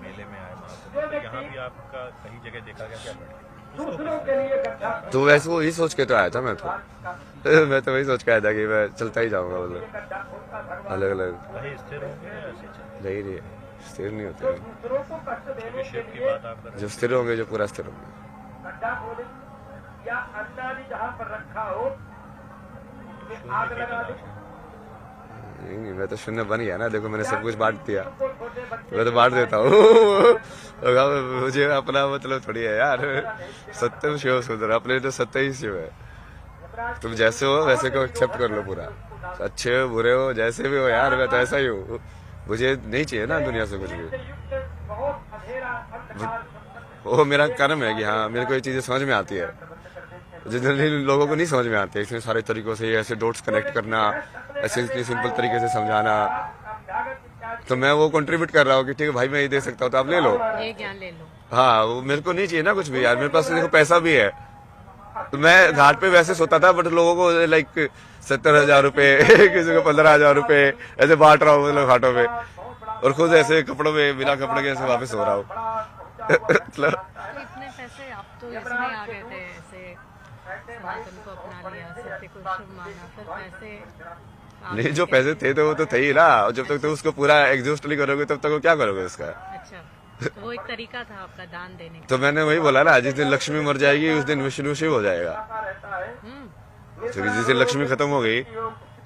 मेले में आए महाकुंभ, तो यहाँ भी आपका कहीं जगह देखा गया क्या? तो वैसे वो ही सोच के तो आया था मैं तो वही सोच के आया था कि मैं चलता ही जाऊंगा, मतलब अलग अलग कहीं स्थिर होंगे या ऐसे चल नहीं रही, स्थिर नहीं होते, शिव की बात आप कर जो स्थिर होंगे, जो पूरा स्थिर होंगे। नहीं, मैं तो शून्य बन गया ना, देखो मैंने सब कुछ बांट दिया, मैं तो बांट देता हूँ मुझे अपना मतलब थोड़ी है यार, सत्यम शिव सुंदर, अपने तो सत्य ही शिव है। तुम जैसे हो वैसे को एक्सेप्ट कर लो पूरा, अच्छे हो बुरे हो जैसे भी हो यार, मैं तो ऐसा ही हूँ, मुझे नहीं चाहिए ना दुनिया से कुछ भी। वो मेरा कर्म है कि हाँ मेरे को ये चीजें समझ में आती है, जनरली लोगों को नहीं समझ में आती है, इसमें सारे तरीकों से ऐसे डॉट्स कनेक्ट करना, ऐसे इतनी सिंपल तरीके से समझाना, तो मैं वो कंट्रीब्यूट कर रहा हूँ कि ठीक है भाई मैं ये दे सकता हूँ तो आप ले लो, ये ज्ञान ले लो। हाँ वो मेरे को नहीं चाहिए ना कुछ भी यार, मेरे पास देखो पैसा भी है, तो मैं घाट पे वैसे सोता था, बट लोगों को लाइक 70,000 रुपए किसी को 15,000 रुपए ऐसे बांट रहा हूँ मतलब घाटों में, और खुद ऐसे कपड़ों में बिना कपड़े के ऐसे वापस हो रहा हूँ मतलब इतने पैसे आप तो इसमें आ गए थे, ऐसे सनातन को अपना लिया, सत्य को शुभ माना, फिर पैसे नहीं, जो पैसे थे तो वो तो थे ही ना, जब तक तो उसको पूरा एग्जॉस्ट नहीं करोगे तब तक वो क्या करोगे उसका। अच्छा वो एक तरीका था आपका दान देने का। तो मैंने वही बोला ना, जिस दिन लक्ष्मी मर जाएगी उस दिन विष्णु शिव हो जाएगा। क्योंकि जिस दिन लक्ष्मी खत्म हो गई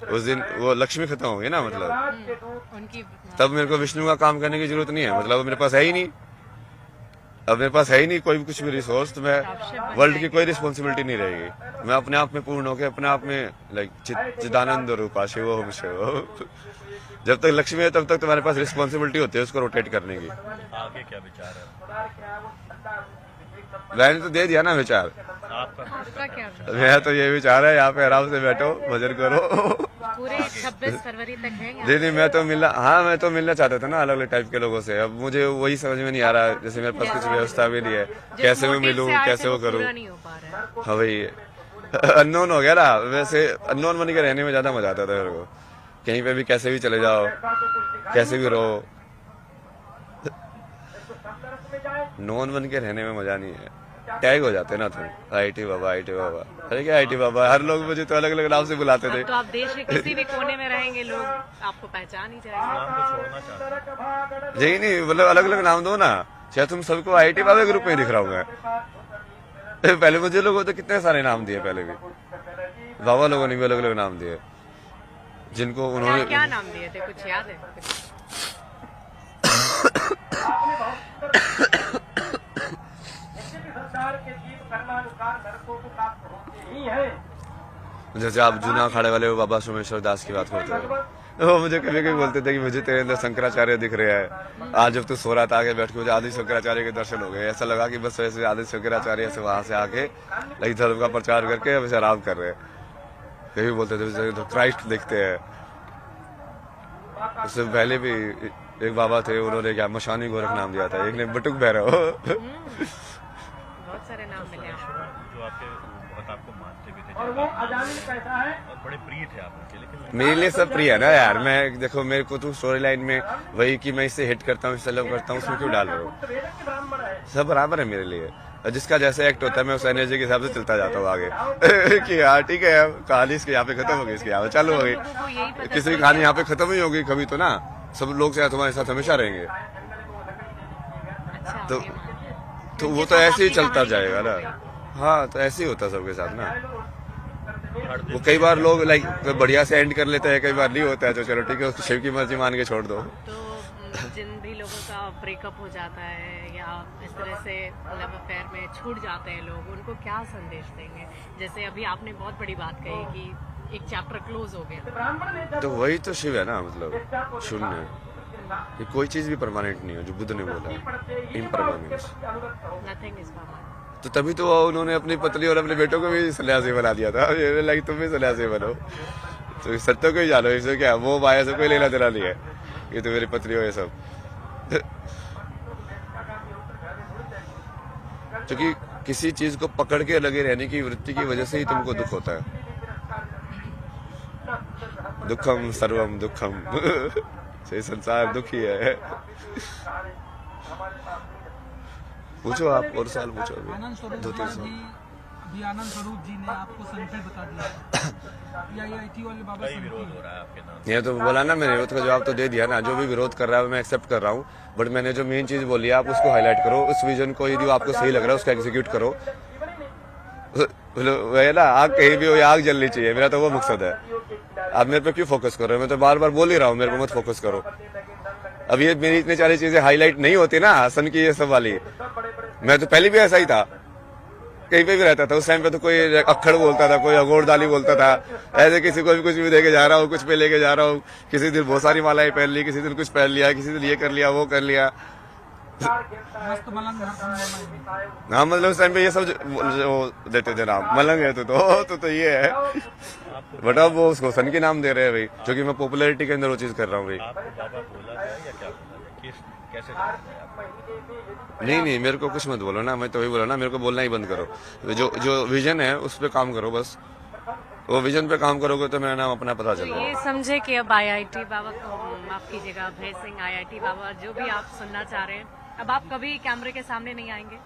उस दिन वो लक्ष्मी खत्म हो गई ना, मतलब उनकी तब मेरे को विष्णु का काम करने की जरूरत नहीं है। मतलब मेरे पास है ही नहीं, अब मेरे पास है ही नहीं कोई भी कुछ भी रिसोर्स, तो मैं वर्ल्ड की कोई रिस्पॉन्सिबिलिटी नहीं रहेगी। मैं अपने आप में पूर्ण होकर अपने आप में लाइक चिदानंद रूपा शिव हो शिव। जब तक लक्ष्मी है तब तक तुम्हारे पास रिस्पॉन्सिबिलिटी होती है उसको रोटेट करने की। आगे क्या विचार है मैंने तो दे दिया ना विचार। आपका क्या मेरा तो ये विचार है, यहाँ पे आराम से बैठो भजन करो। पूरे 26 फरवरी तक है यहाँ? नहीं मैं तो मिलना चाहता था ना अलग अलग टाइप के लोगों से। अब मुझे वही समझ में नहीं आ रहा, जैसे मेरे पास कुछ व्यवस्था भी नहीं है, कैसे मैं मिलूं कैसे वो करूं। नहीं हो पा रहा है। हाँ भाई अननोन हो गया ना, वैसे अननोन बन के रहने में ज्यादा मजा आता था मेरे को। कहीं पे भी कैसे भी चले जाओ, कैसे भी रहो, नॉन बन के रहने में मजा नहीं है। टैग हो जाते ना तुम, आईटी बाबा अरे क्या आईटी बाबा, हर लोग मुझे तो अलग अलग नाम से बुलाते थे। तो आप देश के किसी भी कोने में रहेंगे लोग आपको पहचान ही जाएंगे। नाम को छोड़ना चाहते हैं। यही नहीं, मतलब अलग अलग नाम दो ना, शायद तुम सबको आईटी बाबा के रूप में दिख रहा हूँ मैं। पहले मुझे लोगों तो कितने सारे नाम दिए, पहले भी बाबा लोगों ने भी अलग अलग नाम दिए जिनको उन्होंने। क्या नाम दिए थे, कुछ याद है? जैसे आप जूना अखाड़े वाले बाबा सोमेश्वर दास की बात करते हो, वो मुझे कभी कभी बोलते थे कि मुझे तेरे अंदर शंकराचार्य दिख रहे हैं। आज जब तू सो रहा था आगे बैठ के मुझे आदि शंकराचार्य के दर्शन हो गए। ऐसा लगा कि बस वैसे आदि शंकराचार्य से वहां से आके लाइक धर्म का प्रचार करके वैसे आराम कर रहे हैं। कभी बोलते थे तो क्राइस्ट दिखते हैं। उससे पहले भी एक बाबा थे, उन्होंने क्या मशानी गोरख नाम दिया था, एक ने बटुक भैरव। बहुत सारे नाम मिले जो आपके बहुत आपको मानते भी थे और बड़े प्रिय थे आपके, लेकिन मेरे लिए सब प्रिय है ना यार। मैं देखो, मेरे को तो स्टोरी लाइन में वही कि मैं इससे हिट करता हूँ, इससे लव करता हूँ, उसमें क्यों डाल रहे हो? सब बराबर है मेरे लिए। जिसका जैसा एक्ट होता है मैं उस एनर्जी के हिसाब से चलता जाता हूँ आगे। कि यार ठीक है, कहानी इसके यहाँ पे खत्म हो गई, इसके यहाँ पे चालू हो गई। किसी की कहानी यहाँ पे खत्म ही होगी कभी तो ना, सब लोग से तुम्हारे साथ हमेशा रहेंगे। तो वो तो ऐसे ही चलता जाएगा ना। हाँ, तो ऐसे ही होता है सबके साथ ना। वो कई बार लोग लाइक बढ़िया से एंड कर लेते हैं, कई बार नहीं होता है, तो चलो ठीक है उसको शिव की मर्जी मान के छोड़ दो। तो जिन भी लोगों का ब्रेकअप हो जाता है या इस तरह से लव अफेयर में छूट जाते हैं लोग, उनको क्या संदेश देंगे? जैसे अभी आपने बहुत बड़ी बात कही कि एक चैप्टर क्लोज हो गया, तो वही तो शिव है ना, मतलब शून्य। कि कोई चीज भी परमानेंट नहीं है, जो बुद्ध ने बोला है, इम्परमानेंस। Nothing is permanent. तो तभी तो उन्होंने अपनी पत्नी और अपने बेटों को भी सन्यासी बना दिया था। लाइक तुम भी सन्यासी बनो, तो सत्य को ही जानो। इससे क्या, वो माया से कोई लेना देना नहीं है, ये तो मेरी पत्नी हो ये सब। क्योंकि किसी चीज को पकड़ के लगे रहने की वृत्ति की वजह से ही तुमको दुख होता है। दुखम सर्वम दुखम। सही, संसार दुखी है। पूछो आप, और साल पूछो अभी। आनंद स्वरूप 2-3 साल। अभी आनंद स्वरूप जी ने आपको संशय बता दिया। आईआईटी वाले बाबा कई विरोध हो रहा है आपके नाम। ये तो बोला ना मैंने, उसका जवाब तो दे दिया ना। जो भी विरोध कर रहा है मैं एक्सेप्ट कर रहा हूँ, बट मैंने जो मेन चीज बोली है आप उसको हाईलाइट करो। उस विजन को यदि आपको सही लग रहा है उसको एग्जीक्यूट करो। वही ना, आग कहीं भी हो या आग जलनी चाहिए, मेरा तो वो मकसद है। आप मेरे पे क्यों फोकस कर रहे हो? मैं तो बार बार बोल ही रहा हूँ, मेरे पे मत फोकस करो। अब ये मेरी इतनी सारी चीजें हाईलाइट नहीं होती ना, हसन की ये सब वाली। मैं तो पहले भी ऐसा ही था, कहीं पे भी रहता था। उस टाइम पे तो कोई अक्खड़ बोलता था, कोई अगोरदाली बोलता था, ऐसे किसी को भी कुछ भी देके जा रहा हूँ, कुछ पे लेके जा रहा हूँ। किसी दिन बहुत सारी मालाएं पहन ली, किसी दिन कुछ पहन लिया, किसी दिन ये कर लिया वो कर लिया। मस्त मलंग हाँ, मतलब उस टाइम पे ये सब जो देते थे नाम, मलंग है तो ये है। बट अब वो उसको सन के नाम दे रहे हैं भाई, क्योंकि मैं पॉपुलैरिटी के अंदर वो चीज कर रहा हूँ भाई। आपको बाबा बोला था या क्या बोला? कैसे जानते हैं आप? नहीं, मेरे को कुछ मत बोलो ना। मैं तो वही बोला ना, मेरे को बोलना ही बंद करो। जो विजन है उस पर काम करो बस। वो विजन पे काम करोगे तो मेरा नाम अपना पता तो चलेगा। ये समझे कि अब आईआईटी बाबा को माफ कीजिएगा, अभय सिंह आईआईटी बाबा जो भी आप सुनना चाह रहे हैं, अब आप कभी कैमरे के सामने नहीं आएंगे?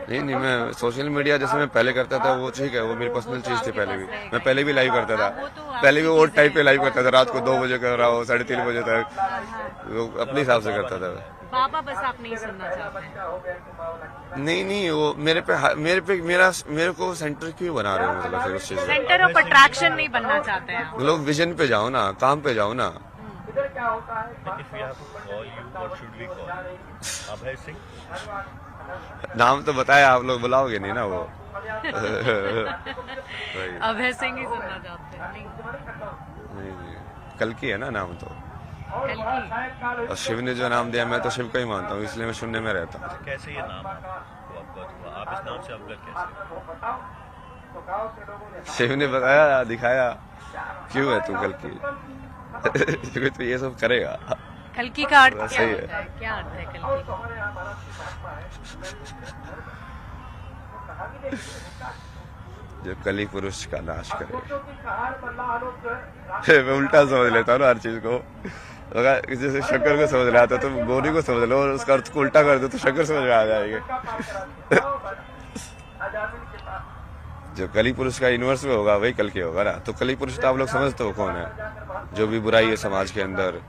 नहीं, मैं सोशल मीडिया जैसे मैं पहले करता था वो ठीक है, वो मेरी पर्सनल चीज थी। पहले भी मैं पहले भी लाइव करता था, पहले भी वो टाइप पे लाइव करता था, रात को 2 बजे कर रहा हूँ, 3:30 बजे तक, अपने हिसाब से करता था। बाबा बस आप नहीं सुनना चाहते हैं। नहीं वो मेरे को सेंटर क्यों बना रहे हो, मतलब फिर उस चीज से सेंटर ऑफ अट्रैक्शन नहीं बनना चाहते हैं आप। लोग विजन पे जाओ ना, काम पे जाओ ना। If we have to call you, what should we call you? Abhay Singh? नाम तो बताया, आप लोग बुलाओगे नहीं ना वो। अभय सिंह ही सुनना चाहते हैं। नहीं, कल की है ना नाम तो, कल की और शिव ने जो नाम दिया मैं तो शिव का ही मानता हूँ, इसलिए मैं शून्य में रहता हूँ। कैसे ये नाम आपको अवगत हुआ? आप इस नाम से अवगत कैसे? शिव ने बताया, दिखाया, क्यों है तू कल की। क्योंकि तू ये सब करेगा। कल की का अर्थ क्या सही है। होता है? क्या अर्थ है कल की? जो कली पुरुष का नाश करे। मैं उल्टा समझ लेता हूँ ना हर चीज को। अगर जैसे शंकर को समझ रहा था तो गौरी को समझ लो, और उसका अर्थ को उल्टा कर दो तो शंकर समझ में आ जाएंगे। जो कली पुरुष का यूनिवर्स में होगा वही कल के होगा ना। तो कली पुरुष तो आप लोग समझते हो कौन है? जो भी बुराई है समाज के अंदर,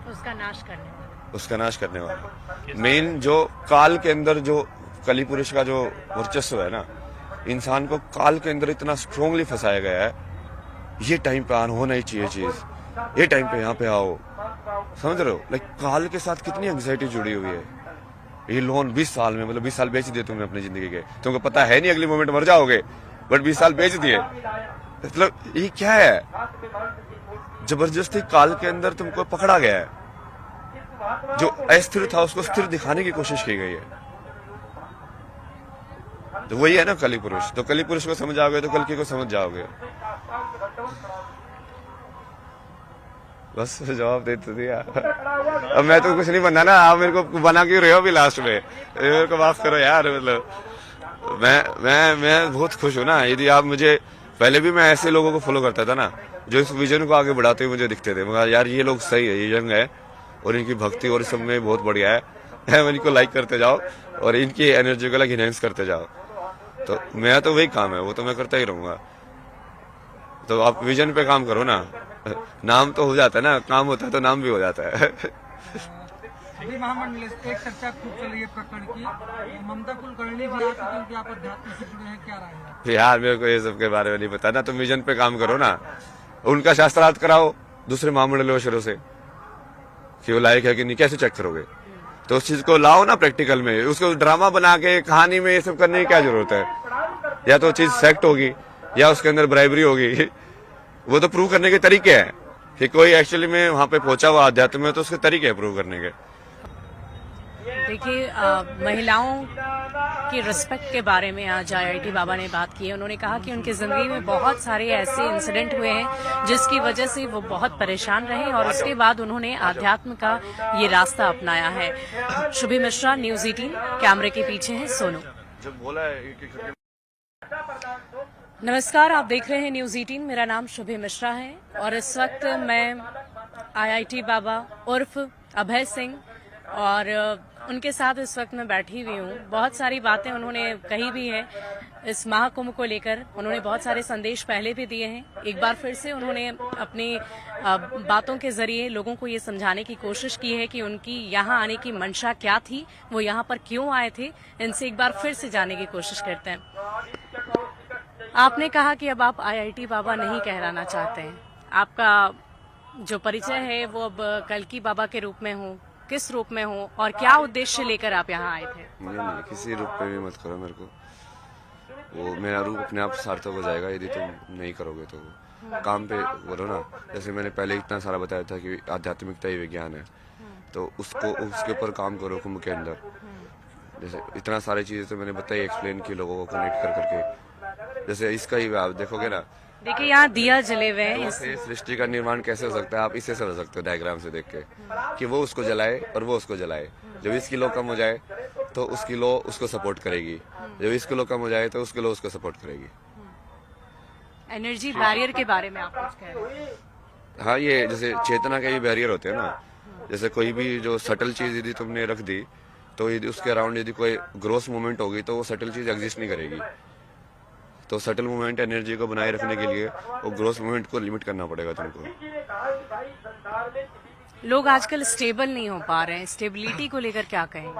उसका नाश करने वाला। उसका नाश करने वाला। मेन जो काल के अंदर जो कली पुरुष का जो वर्चस्व है ना, इंसान को काल के अंदर इतना स्ट्रोंगली फंसाया गया है, ये टाइम पे आना होना ही चाहिए चीज, ये टाइम पे यहाँ पे आओ, समझ रहे हो? लाइक काल के साथ कितनी एंग्जाइटी जुड़ी हुई है। ये लोन 20 साल में, मतलब 20 साल बेच दिए तुमने अपनी जिंदगी के, तुमको पता है नहीं अगली मोमेंट मर जाओगे, बट 20 साल बेच दिए। मतलब ये क्या है? जबरदस्ती काल के अंदर तुमको पकड़ा गया है। जो अस्थिर था उसको स्थिर दिखाने की कोशिश की गई है। तो वही है ना कली पुरुष। तो कली पुरुष को समझ जाओगे तो कल की को समझ जाओगे। बस जवाब दे तो दिया। अब मैं तो कुछ नहीं बनना ना, आप मेरे को बना क्यों रहे हो अभी लास्ट में? मेरे को माफ करो यार। मतलब मैं बहुत खुश हूँ ना। यदि आप मुझे, पहले भी मैं ऐसे लोगों को फॉलो करता था ना जो इस विजन को आगे बढ़ाते हुए मुझे दिखते थे। मगर यार ये लोग सही है, ये यंग है और इनकी भक्ति और सब में बहुत बढ़िया है। इनको लाइक करते जाओ और इनकी एनर्जी को लाइक इनहेंस करते जाओ। तो मेरा तो वही काम है, वो तो मैं करता ही रहूंगा। तो आप विजन पे काम करो ना। नाम तो हो जाता है ना, काम होता है तो नाम भी हो जाता है। अभी महामंडल एक चर्चा खूब चल रही है प्रकरण की, ममता कुलकर्णी जी आती क्योंकि आप अध्यात्म से जुड़े हैं, क्या राय है? यार मेरे को ये सब के बारे में नहीं पता ना। तुम विजन पे काम करो ना, उनका शास्त्रार्थ कराओ दूसरे महामंडलों से कि वो लायक है कि नहीं, कैसे चेक करोगे? तो उस चीज को लाओ ना प्रैक्टिकल में। उसको ड्रामा बना के कहानी में ये सब करने की क्या जरूरत है? या तो चीज फैक्ट होगी या उसके अंदर ब्राइबरी होगी। वो तो प्रूव करने के तरीके हैं कि कोई एक्चुअली में वहां पे पहुंचा हुआ अध्यात्म में, तो उसके तरीके हैं प्रूव करने के। देखिए, महिलाओं की रिस्पेक्ट के बारे में आज IIT बाबा ने बात की है। उन्होंने कहा कि उनकी जिंदगी में बहुत सारे ऐसे इंसिडेंट हुए हैं जिसकी वजह से वो बहुत परेशान रहे और उसके बाद उन्होंने आध्यात्म का ये रास्ता अपनाया है। शुभी मिश्रा, न्यूज़ 18, कैमरे के पीछे है सोनू। जब बोला है नमस्कार, आप देख रहे हैं न्यूज़ 18। मेरा नाम शुभी मिश्रा है और इस वक्त मैं IIT बाबा उर्फ अभय सिंह और उनके साथ इस वक्त मैं बैठी हुई हूँ। बहुत सारी बातें उन्होंने कही भी है इस महाकुंभ को लेकर। उन्होंने बहुत सारे संदेश पहले भी दिए हैं। एक बार फिर से उन्होंने अपनी बातों के जरिए लोगों को ये समझाने की कोशिश की है कि उनकी यहाँ आने की मंशा क्या थी, वो यहाँ पर क्यों आए थे। इनसे एक बार फिर से जानने की कोशिश करते हैं। आपने कहा कि अब आप IIT बाबा नहीं कहलाना चाहते हैं। आपका जो परिचय है वो अब कल्की बाबा के रूप में हो, किस रूप में हो और क्या उद्देश्य लेकर आप यहाँ आए थे? नहीं, किसी रूप पे भी मत करो मेरे को। वो मेरा रूप अपने आप सार्थक हो जाएगा यदि तुम नहीं करोगे तो। काम पे करो ना। जैसे मैंने पहले इतना सारा बताया था कि आध्यात्मिकता ही विज्ञान है, तो उसको उसके ऊपर काम करो कुंभ के अंदर। जैसे इतना सारी चीजें तो मैंने बताई, एक्सप्लेन की लोगों को कनेक्ट कर करके। जैसे इसका ही आप देखोगे ना, देखिए यहाँ दिया जले हुए हैं। इससे सृष्टि का निर्माण कैसे हो सकता है आप इससे समझ सकते हो डायग्राम से देख के, कि वो उसको जलाए और वो उसको जलाए। जब इसकी लो कम हो जाए तो उसकी लो उसको सपोर्ट करेगी, जब इसकी लो कम हो जाए तो उसकी लो उसको सपोर्ट करेगी। एनर्जी बैरियर के बारे में आप कुछ कह रहे हैं? हाँ, ये जैसे चेतना के भी बैरियर होते हैं ना। जैसे कोई भी जो सटल चीज यदि तुमने रख दी तो यदि उसके अराउंड यदि कोई ग्रोस मूवमेंट होगी तो वो सटल चीज एग्जिस्ट नहीं करेगी। तो सटल मूवमेंट एनर्जी को बनाए रखने के लिए वो ग्रोस मूवमेंट को लिमिट करना पड़ेगा तुमको। लोग आजकल स्टेबल नहीं हो पा रहे हैं, स्टेबिलिटी को लेकर क्या कहेंगे?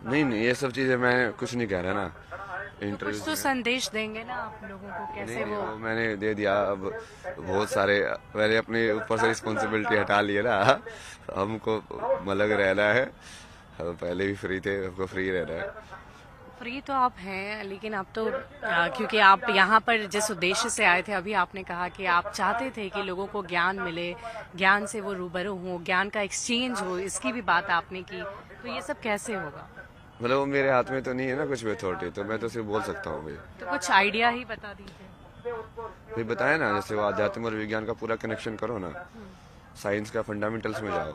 नहीं नहीं, ये सब चीजें मैं कुछ नहीं कह रहा ना कुछ इंटरव्यू तो संदेश देंगे ना आप लोगों को, कैसे नहीं नहीं, वो वो मैंने दे दिया। अब बहुत सारे मैंने अपने ऊपर से रिस्पॉन्सिबिलिटी हटा ली है ना। हमको अलग रहना है, हम पहले भी फ्री थे, हमको फ्री रहना है। फ्री तो आप हैं, लेकिन अब तो क्योंकि आप यहाँ पर जिस उद्देश्य से आए थे, अभी आपने कहा कि आप चाहते थे कि लोगों को ज्ञान मिले, ज्ञान से वो रूबरू हो, ज्ञान का एक्सचेंज हो, इसकी भी बात आपने की, तो ये सब कैसे होगा? मतलब वो मेरे हाथ में तो नहीं है ना कुछ भी अथॉरिटी, तो मैं तो सिर्फ बोल सकता हूँ भाई। तो कुछ आइडिया ही बता दीजिए। भाई बताया ना, जैसे वो आध्यात्म और विज्ञान का पूरा कनेक्शन करो ना, साइंस का फंडामेंटल्स में जाओ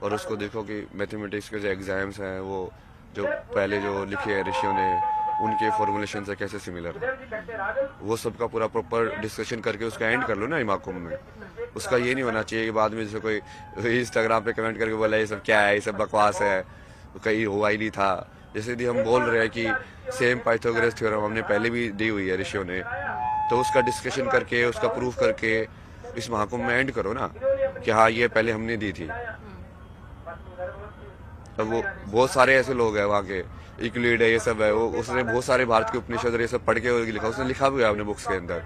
और उसको देखो कि मैथमेटिक्स के जो एग्जाम्स हैं वो जो पहले जो लिखे हैं ऋषियों ने, उनके फॉर्मुलेशन से कैसे सिमिलर है, वो सब का पूरा प्रॉपर डिस्कशन करके उसका एंड कर लो ना महाकुंभ में। उसका ये नहीं होना चाहिए कि बाद में जैसे कोई इंस्टाग्राम पे कमेंट करके बोला ये सब क्या है, ये सब बकवास है, कहीं हुआ ही नहीं था। जैसे यदि हम बोल रहे हैं कि सेम पाइथागोरस थ्योरम हमने पहले भी दी हुई है ऋषियों ने, तो उसका डिस्कशन करके उसका प्रूफ करके इस महाकुंभ में एंड करो ना कि हाँ ये पहले हमने दी थी। अब वो बहुत सारे ऐसे लोग हैं वहाँ के, इक्लिड है, ये सब है, वो उसने बहुत सारे भारत के उपनिषद और ये सब पढ़ के लिखा, उसने लिखा भी है अपने बुक्स के अंदर।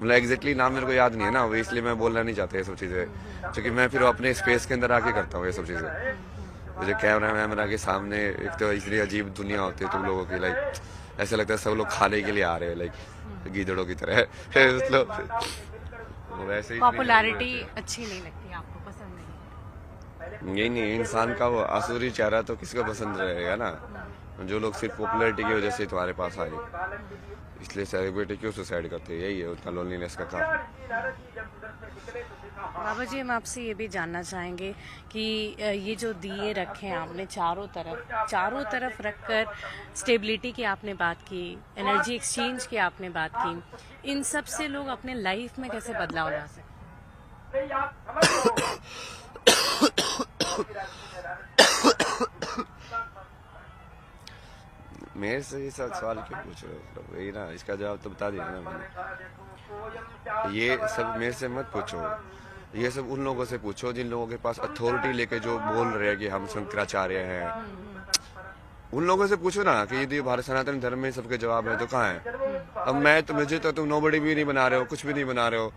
मतलब एग्जैक्टली नाम मेरे को याद नहीं है ना, वो इसलिए मैं बोलना नहीं चाहता ये सब चीजें, क्योंकि मैं फिर अपने स्पेस के अंदर आके करता हूँ ये सब चीजें। मुझे कैमरा मैन के सामने एक तो इतनी अजीब दुनिया होती है तुम लोगों की, लाइक ऐसा लगता है सब लोग खाने के लिए आ रहे हैं, लाइक गीदड़ों की तरह। मतलब वैसे ही पॉपुलैरिटी अच्छी नहीं लगती आपको, पसंद नहीं? यही नहीं, इंसान का वो आसुरी चेहरा तो किसको पसंद रहेगा ना। जो लोग सिर्फ पॉपुलैरिटी की वजह से तुम्हारे पास आए, इसलिए सेलिब्रिटी क्यों सुसाइड करते हैं, यही है उनका लोनलीनेस का काम। बाबा जी, हम आपसे ये भी जानना चाहेंगे कि ये जो दिए रखे हैं आपने चारों तरफ रखकर स्टेबिलिटी की आपने बात की, एनर्जी एक्सचेंज की आपने बात की, इन सब से लोग अपने लाइफ में कैसे बदलाव ला सकते मेरे से ये सब सवाल क्यों पूछ रहे हो? मतलब वही ना, इसका जवाब तो बता दिया ना मैंने। ये सब मेरे से मत पूछो, ये सब उन लोगों से पूछो जिन लोगों के पास अथॉरिटी लेके जो बोल रहे हैं कि हम शंकराचार्य हैं। उन लोगों से पूछो ना कि यदि भारत सनातन धर्म में सबके जवाब है तो कहाँ है? अब मैं तो, मुझे तो तुम नोबडी भी नहीं बना रहे हो, कुछ भी नहीं बना रहे हो,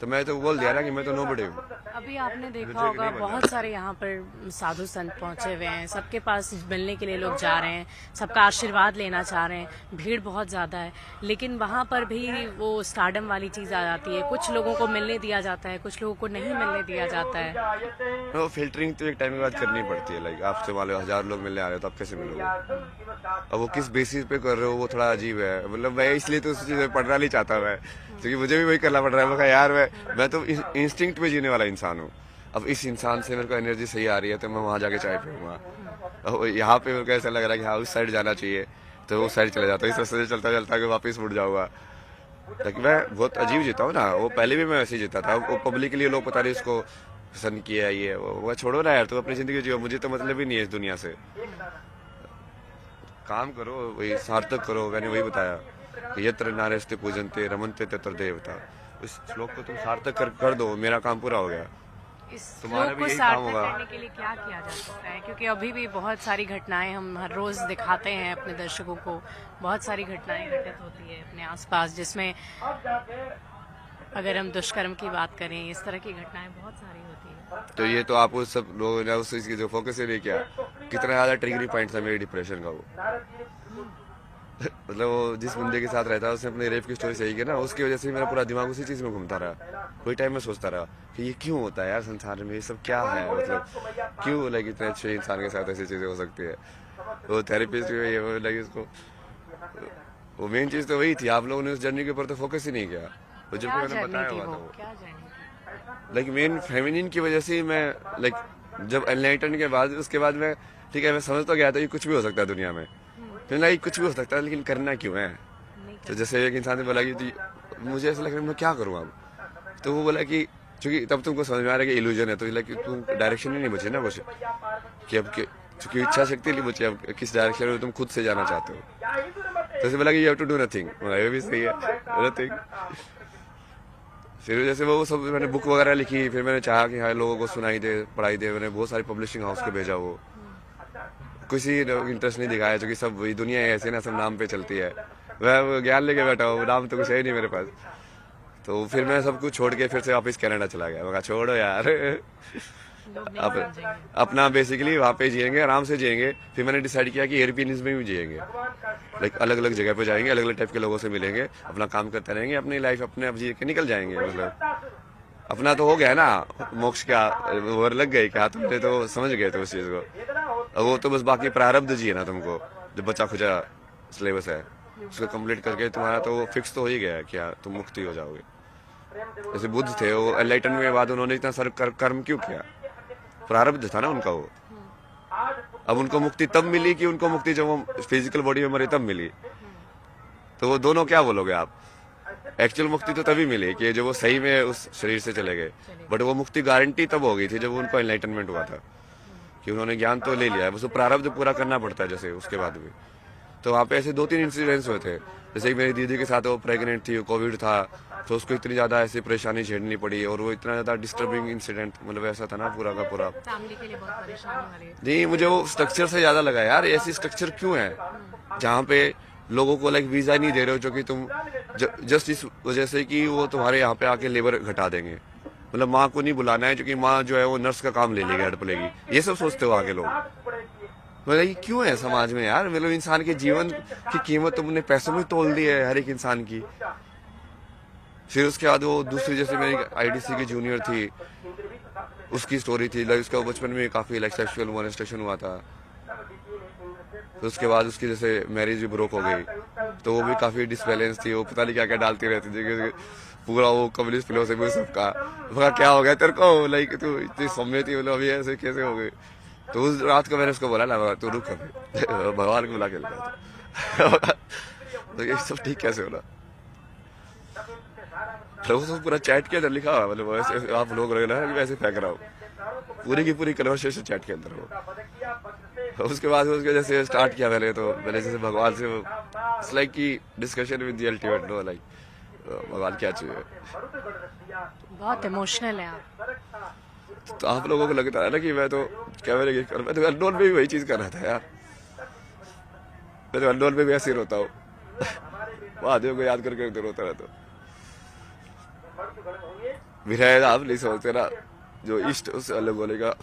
तो मैं तो बोल दिया ना कि मैं तो नोबडी हूँ। अभी आपने देखा होगा बहुत सारे यहाँ पर साधु संत पहुंचे हुए हैं, सबके पास मिलने के लिए लोग जा रहे हैं, सबका आशीर्वाद लेना चाह रहे हैं, भीड़ बहुत ज्यादा है, लेकिन वहाँ पर भी वो स्टारडम वाली चीज आ जाती है, कुछ लोगों को मिलने दिया जाता है, कुछ लोगों को नहीं मिलने दिया जाता है। वो फिल्टरिंग तो एक टाइम के बाद करनी पड़ती है। लाइक आपसे मान लो 1000 लोग मिलने आ रहे हो तो आप कैसे मिलोगे? अब वो किस बेसिस पे कर रहे हो वो थोड़ा अजीब है। मतलब मैं इसलिए तो उस चीज में पढ़ना नहीं चाहता मैं, क्योंकि मुझे भी वही करना पड़ रहा है। मैं यार मैं तो इंस्टिंक्ट में जीने वाला इंसान हूँ। अब इस इंसान से मेरे को एनर्जी सही आ रही है तो मैं वहां जाके चाय पीऊंगा। यहाँ पे मेरे को ऐसा लग रहा है कि हाँ उस साइड जाना चाहिए तो उस साइड चला जाता हूँ, इस रास्ते से चलता चलता वापस मुड़ जाऊंगा। ताकि मैं बहुत अजीब जीता हूँ ना, वो पहले भी मैं ऐसे ही जीता था। वो पब्लिक के लिए लोग पता नहीं उसको पसंद किया ये वो छोड़ो ना यार, तो अपनी जिंदगी जियो, मुझे तो मतलब ही नहीं है इस दुनिया से। काम करो, वही सार्थक करो। मैंने वही बताया कि यत्र नारेस्ते पूजनते रमनते तत्र देवता। इस श्लोक को तुम सार्थक कर दो, मेरा काम पूरा हो गया। इस तुम्हारा श्लोक भी को यही काम सार्थक होगा। करने के लिए क्या किया जा सकता है? क्योंकि अभी भी बहुत सारी घटनाएं हम हर रोज दिखाते हैं अपने दर्शकों को, बहुत सारी घटनाएं घटित होती है अपने आसपास, जिसमें अगर हम दुष्कर्म की बात करें, इस तरह की घटनाएं बहुत सारी होती है। तो ये तो आप उस सब लोगों ने उस चीज की जो फोकस ही नहीं किया। कितना ज्यादा ट्रिगरिंग पॉइंट था मेरे डिप्रेशन का वो। मतलब वो जिस बंदे के साथ रहता है उसने अपने रेप की स्टोरी सही की ना, उसकी वजह से मेरा पूरा दिमाग उसी चीज में घूमता रहा। कोई टाइम में सोचता रहा कि ये क्यों होता है यार संसार में, ये सब क्या है, मतलब क्यों लाइक इतने अच्छे इंसान के साथ ऐसी चीजें हो सकती है। वो थेरेपिस्ट भी लाइक उसको, वो मेन चीज तो वही थी। आप लोगों ने उस जर्नी के ऊपर तो फोकस ही नहीं किया। वो जो क्या मैंने जर्नी बताया थी हुआ था वो? वो क्या जर्नी थी? लाइक मेन फेमिनिन की वजह से ही मैं लाइक जब एनलाइटन के बाद उसके बाद मैं ठीक है मैं समझ तो गया था कि कुछ भी हो सकता है दुनिया में, तो लाइक कुछ भी हो सकता है लेकिन करना क्यों है। तो जैसे एक इंसान ने बोला कि मुझे ऐसा लग रहा है मैं क्या करूँ अब, तो वो बोला कि चूंकि तब तुमको समझ में आ रहा है कि इल्यूजन है, तो लाइक तुम डायरेक्शन ही नहीं बचे ना कुछ कि अब चूंकि इच्छा शक्ति नहीं बची, अब किस डायरेक्शन में तुम खुद से जाना चाहते हो। तो बोला कि you have to do nothing. ये भी सही है, नथिंग। फिर जैसे वो सब मैंने बुक वगैरह लिखी, फिर मैंने चाहा कि हाँ लोगों को सुनाई दे, पढ़ाई दे। मैंने बहुत सारी पब्लिशिंग हाउस को भेजा, वो किसी इंटरेस्ट नहीं दिखाया, क्योंकि सब वही दुनिया है ऐसे ना, सब नाम पे चलती है। मैं ज्ञान लेके बैठा हूँ, नाम तो कुछ है ही नहीं मेरे पास। तो फिर मैं सब कुछ छोड़ के फिर से वापस कनाडा चला गया। मैं कहा छोड़ो यार, लोग नहीं अब समझेंगे। अपना बेसिकली वहाँ पे जिएंगे, आराम से जिएंगे। फिर मैंने डिसाइड किया कि एयरपीएनएस में भी जिएंगे, लाइक अलग अलग जगह पे जाएंगे, अलग अलग टाइप के लोगों से मिलेंगे, अपना काम करते रहेंगे, अपनी लाइफ अपने आप जी के निकल जाएंगे। मतलब अपना तो हो गया ना, मोक्ष क्या वर लग गई क्या, तुमने तो समझ गए थे उस चीज को। अब वो तो बस बाकी प्रारब्ध जी है ना तुमको, जो बचा खुचा सिलेबस है उसको कंप्लीट करके तुम्हारा तो फिक्स तो हो ही गया है, क्या तुम मुक्ति हो जाओगे। जैसे बुद्ध थे, वो एनलाइटनमेंट के बाद उन्होंने इतना सारा कर्म क्यों किया, प्रारब्ध था ना उनका वो। अब उनको मुक्ति तब मिली कि उनको मुक्ति जब वो फिजिकल बॉडी में मरे तब मिली। तो वो दोनों क्या बोलोगे आप, एक्चुअल मुक्ति तो तभी मिली कि जब वो सही में उस शरीर से चले गए, बट वो मुक्ति गारंटी तब हो गई थी जब उनको एनलाइटनमेंट हुआ था, कि उन्होंने ज्ञान तो ले लिया है, बस वो प्रारब्ध पूरा करना पड़ता है जैसे उसके बाद भी। तो वहाँ पे ऐसे 2-3 इंसिडेंट्स हुए थे। जैसे मेरी दीदी के साथ वो प्रेग्नेंट थी, कोविड था, तो उसको इतनी ज्यादा ऐसी परेशानी झेलनी पड़ी, और वो इतना ज्यादा डिस्टर्बिंग इंसिडेंट, मतलब ऐसा था ना पूरा का पूरा। फैमिली के लिए बहुत परेशानी वाली। नहीं, मुझे वो स्ट्रक्चर से ज्यादा लगा यार, ऐसी स्ट्रक्चर क्यों है जहाँ पे लोगों को लाइक वीजा नहीं दे रहे हो, जो कि तुम जस्ट इस वजह से कि वो तुम्हारे यहाँ पे आके लेबर घटा देंगे। मतलब माँ को नहीं बुलाना है क्योंकि माँ जो है वो नर्स का काम ले लेगी, हड़प लेगी, ये सब सोचते हो आगे लोग। मतलब ये क्यों है समाज में यार, मतलब इंसान के जीवन की कीमत तुमने पैसों में तोल दी है हर एक इंसान की। फिर उसके बाद वो दूसरी, जैसे मेरी आईडीसी की जूनियर थी, उसकी स्टोरी थी, लाइक उसका बचपन में काफी लाइक सेक्सुअल मोलेस्टेशन हुआ था। तो उसके बाद उसकी जैसे मैरिज भी ब्रोक हो गई, तो वो भी काफी डिसबैलेंस थी, वो पता नहीं क्या क्या डालती रहती थी, पूरा वो कम्युनिस्ट फिलोसफी सबका। मगर क्या हो गया तेरे को, लाइक तू इतनी सौम्य थी, मतलब अभी ऐसे कैसे हो गई। तो उस रात को मैंने उसको बोला ना, तू रुक भगवान को बुला के लेता। तो ये सब ठीक कैसे होना। तो वो पूरा चैट के अंदर लिखा हुआ, मतलब वैसे आप लोग रहे ना वैसे फेंक रहा हूँ, पूरी की पूरी कन्वर्सेशन चैट के अंदर हो। उसके बाद उसके जैसे स्टार्ट किया मैंने, तो मैंने जैसे भगवान से इट्स लाइक की discussion with the ultimate, no like भगवान क्या चाहिए। बहुत इमोशनल है आप। तो आप लोगों को लगता है ना कि मैं तो कैमरे की मैं तो अननोन में भी वही चीज कर रहा था यार, मैं तो अननोन में भी ऐसे ही रोता हूँ। महादेव को याद करके रोता रहता हूँ। विरह आप नहीं सोचते ना, जो इष्ट उससे अलग बोलेगा।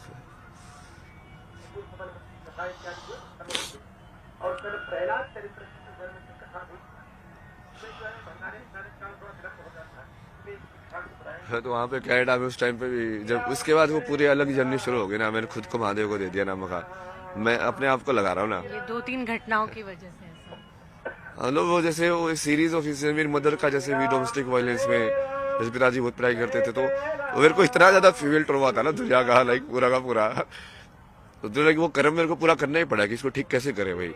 तो वहाँ पे कनाडा में उस टाइम पे भी, जब उसके बाद वो पूरी अलग जर्नी शुरू हो गई ना, मैंने खुद को महादेव को दे दिया ना मौका, मैं अपने आप को लगा रहा हूँ ना। ये 2-3 घटनाओं की वजह से ऐसा। हम लोग वो जैसे वो सीरीज ऑफ इंसिडेंट, मेरी मदर का जैसे भी डोमेस्टिक वायलेंस में जैसे पिताजी बहुत पढ़ाई करते थे, तो मेरे को इतना ज्यादा फीमेल ट्रॉमा था ना दुनिया का, लाइक पूरा का पूरा। तो लाइक वो कर्म मेरे को पूरा करना ही पड़ा कि इसको ठीक कैसे करे भाई।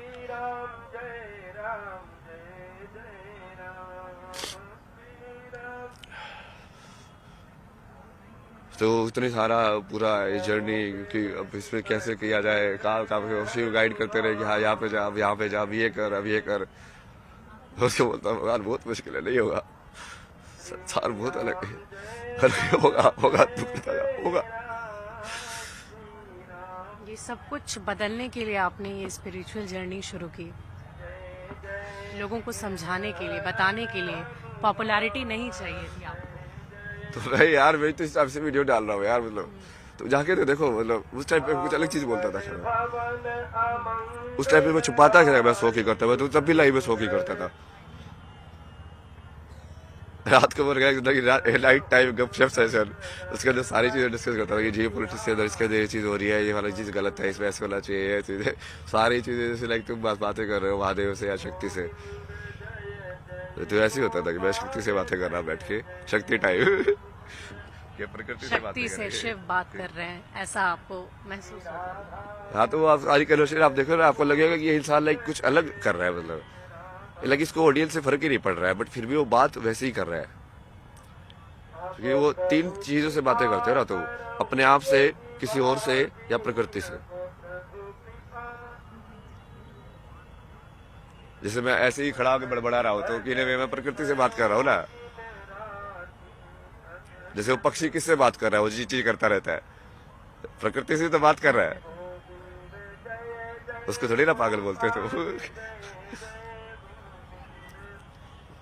तो इतनी सारा पूरा जर्नी कि अब इसमें कैसे किया जाए, कहाँ शिव गाइड करते रहे कि हाँ यहाँ पे जा, अब यहाँ पे जा, अब ये कर, अब ये कर। उसको बोलता भगवान बहुत मुश्किल है, नहीं होगा, संसार बहुत अलग है, होगा होगा होगा। ये सब कुछ बदलने के लिए आपने ये स्पिरिचुअल जर्नी शुरू की, लोगों को समझाने के लिए, बताने के लिए। पॉपुलैरिटी नहीं चाहिए थी आपको। तो नहीं यार, मैं तो इस टाइप से वीडियो डाल रहा हूँ यार, मतलब तो जाके तो देखो, मतलब उस टाइम पे कुछ अलग चीज बोलता था। उस टाइम पे मैं छुपाता था, मैं शौक ही करता था, तो तब भी लाइव में शौक ही करता था। रात को नाइट टाइम गपशप सेशन, उसके अंदर सारी चीजें डिस्कस करता था कि जियो पॉलिटिक्स के अंदर इसके अंदर ये चीज हो रही है, ये वाली चीज गलत है, इसमें ऐसे होना चाहिए, ये चीजें सारी चीजें जैसे लाइक तुम बातें कर रहे हो महादेव से या शक्ति से। तो ऐसे ही होता था कि मैं शक्ति से बातें कर रहा बैठ के, शक्ति टाइम ये प्रकृति से बातें शक्ति से शिव बात कर रहे हैं, ऐसा आपको महसूस होता है? हाँ, तो आप सारी कन्वर्सेशन आप देखो ना, आपको लगेगा कि ये इंसान लाइक कुछ अलग कर रहा है, मतलब लाइक इसको ऑडियंस से फर्क ही नहीं पड़ रहा है, बट फिर भी वो बात वैसे ही कर रहा है। क्योंकि वो 3 चीजों से बातें करते हो ना, तो अपने आप से, किसी और से या प्रकृति से। जैसे मैं ऐसे ही खड़ा होकर बड़बड़ा रहा हूँ तो कि मैं प्रकृति से बात कर रहा हूँ ना, जैसे वो पक्षी किससे बात कर रहा है, वो ची करता रहता है, प्रकृति से तो बात कर रहा है, उसको थोड़ी ना पागल बोलते तो।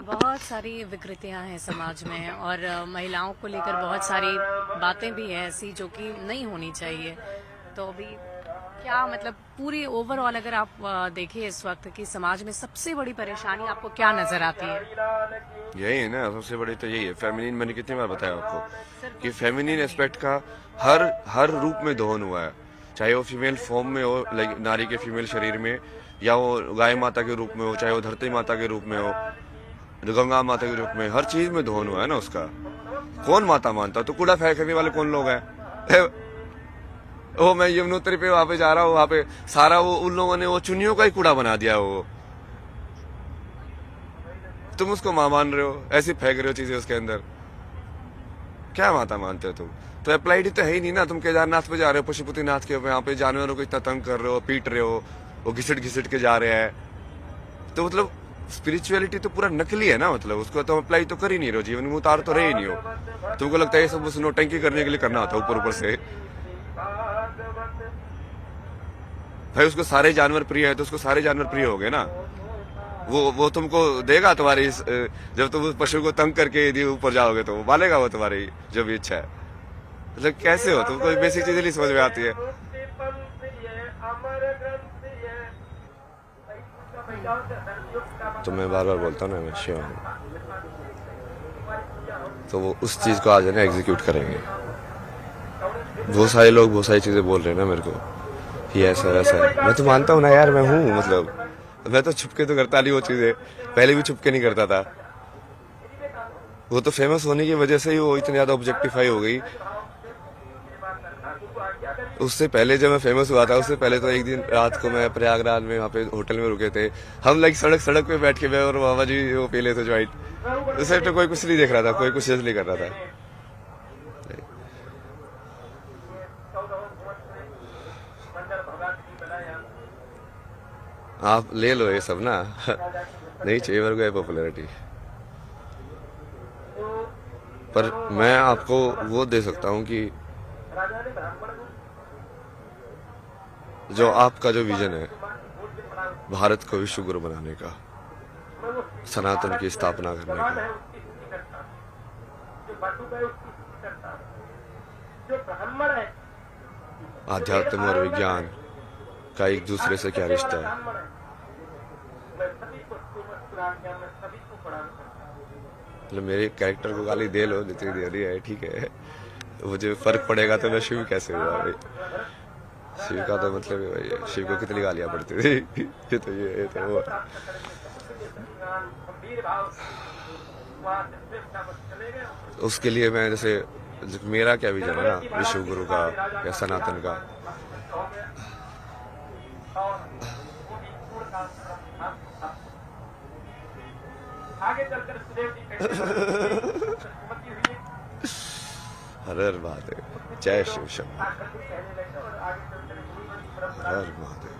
बहुत सारी विकृतियां हैं समाज में और महिलाओं को लेकर बहुत सारी बातें भी हैं ऐसी जो कि नहीं होनी चाहिए। तो अभी क्या मतलब पूरी ओवरऑल अगर आप देखिए इस वक्त की समाज में सबसे बड़ी परेशानी आपको क्या नजर आती है? यही है ना, सबसे बड़ी तो यही है। फेमिनिन, मैंने कितनी बार बताया आपको कि फेमिनिन एस्पेक्ट का हर रूप में दोहन हुआ है, चाहे वो फीमेल फॉर्म में हो, लाइक नारी के फीमेल शरीर में, या वो गाय माता के रूप में हो, चाहे वो धरती माता के रूप में हो, गंगा माता के रूप में, हर चीज में दोहन हुआ है ना उसका। कौन माता मानता? तो कूड़ा फेंकने वाले कौन लोग हैं? वो मैं यमुनोत्री पे वहां पे जा रहा हूँ, वहां पे सारा वो उन लोगों ने वो चुन्नियों का ही कूड़ा बना दिया। वो तुम उसको मां मान रहे हो, ऐसे फेंक रहे हो चीजें उसके अंदर। क्या माता मानते हो तुम? तो अप्लाइड तो है ही नहीं ना। तुम केदारनाथ पे जा रहे हो, पशुपतिनाथ के यहाँ पे जानवरों को इतना तंग कर रहे हो, पीट रहे हो, वो घिसट के जा रहे हैं। तो मतलब स्पिरिचुअलिटी तो पूरा नकली है ना, मतलब उसको तुम अप्लाई तो कर ही नहीं रहे हो, जीवन में उतार तो रहे ही नहीं हो। तुमको लगता है ये सब बस नौटंकी करने के लिए करना होता है ऊपर से। भाई उसको सारे जानवर प्रिय है तो उसको सारे जानवर प्रिय हो गए ना। वो तुमको देगा तुम्हारी, जब तुम उस पशु को तंग करके यदि ऊपर जाओगे तो वो पालेगा वो तुम्हारी जो भी इच्छा है। मतलब कैसे हो तुमको? बेसिक चीजें नहीं समझ में आती है। तो मैं बार बार बोलता हूँ ना, मैं शिव हूँ, तो वो उस चीज को आज है ना एग्जीक्यूट करेंगे। बहुत सारे लोग बहुत सारी चीजें बोल रहे हैं ना मेरे को कि ऐसा वैसा है। मैं तो मानता हूँ ना यार, मैं हूँ, मतलब मैं तो छुपके तो करता नहीं वो चीजें, पहले भी छुपके नहीं करता था। वो तो फेमस होने की वजह से ही वो इतनी ज्यादा ऑब्जेक्टिफाई हो गई। उससे पहले जब मैं फेमस हुआ था, उससे पहले तो एक दिन रात को मैं प्रयागराज में वहाँ पे होटल में रुके थे हम, लाइक सड़क पे बैठ के मैं और मामा जी वो पी लेते ज्वाइंट। उससे तो कोई कुछ नहीं देख रहा था, कोई कुछ नहीं कर रहा था। आप ले लो ये सब ना, नहीं चाहिए मेरे को ये पॉपुलैरिटी। पर मैं आपको वो दे सकता हूँ कि जो आपका जो विजन है भारत को विश्व गुरु बनाने का, सनातन की स्थापना करने का, आध्यात्म और विज्ञान का एक दूसरे से क्या रिश्ता है। मतलब मेरे कैरेक्टर को गाली दे लो जितनी दे रही है, ठीक है, मुझे फर्क पड़ेगा तो मैं शिव कैसे हुआ भाई? शिव का तो मतलब है भाई, शिव को कितनी गालियां पड़ती थी। ये तो वो उसके लिए मैं जैसे मेरा क्या विजन है ना विश्व गुरु का या सनातन का, हर हर महादेव, जय शिव शंभू, हर हर महादेव,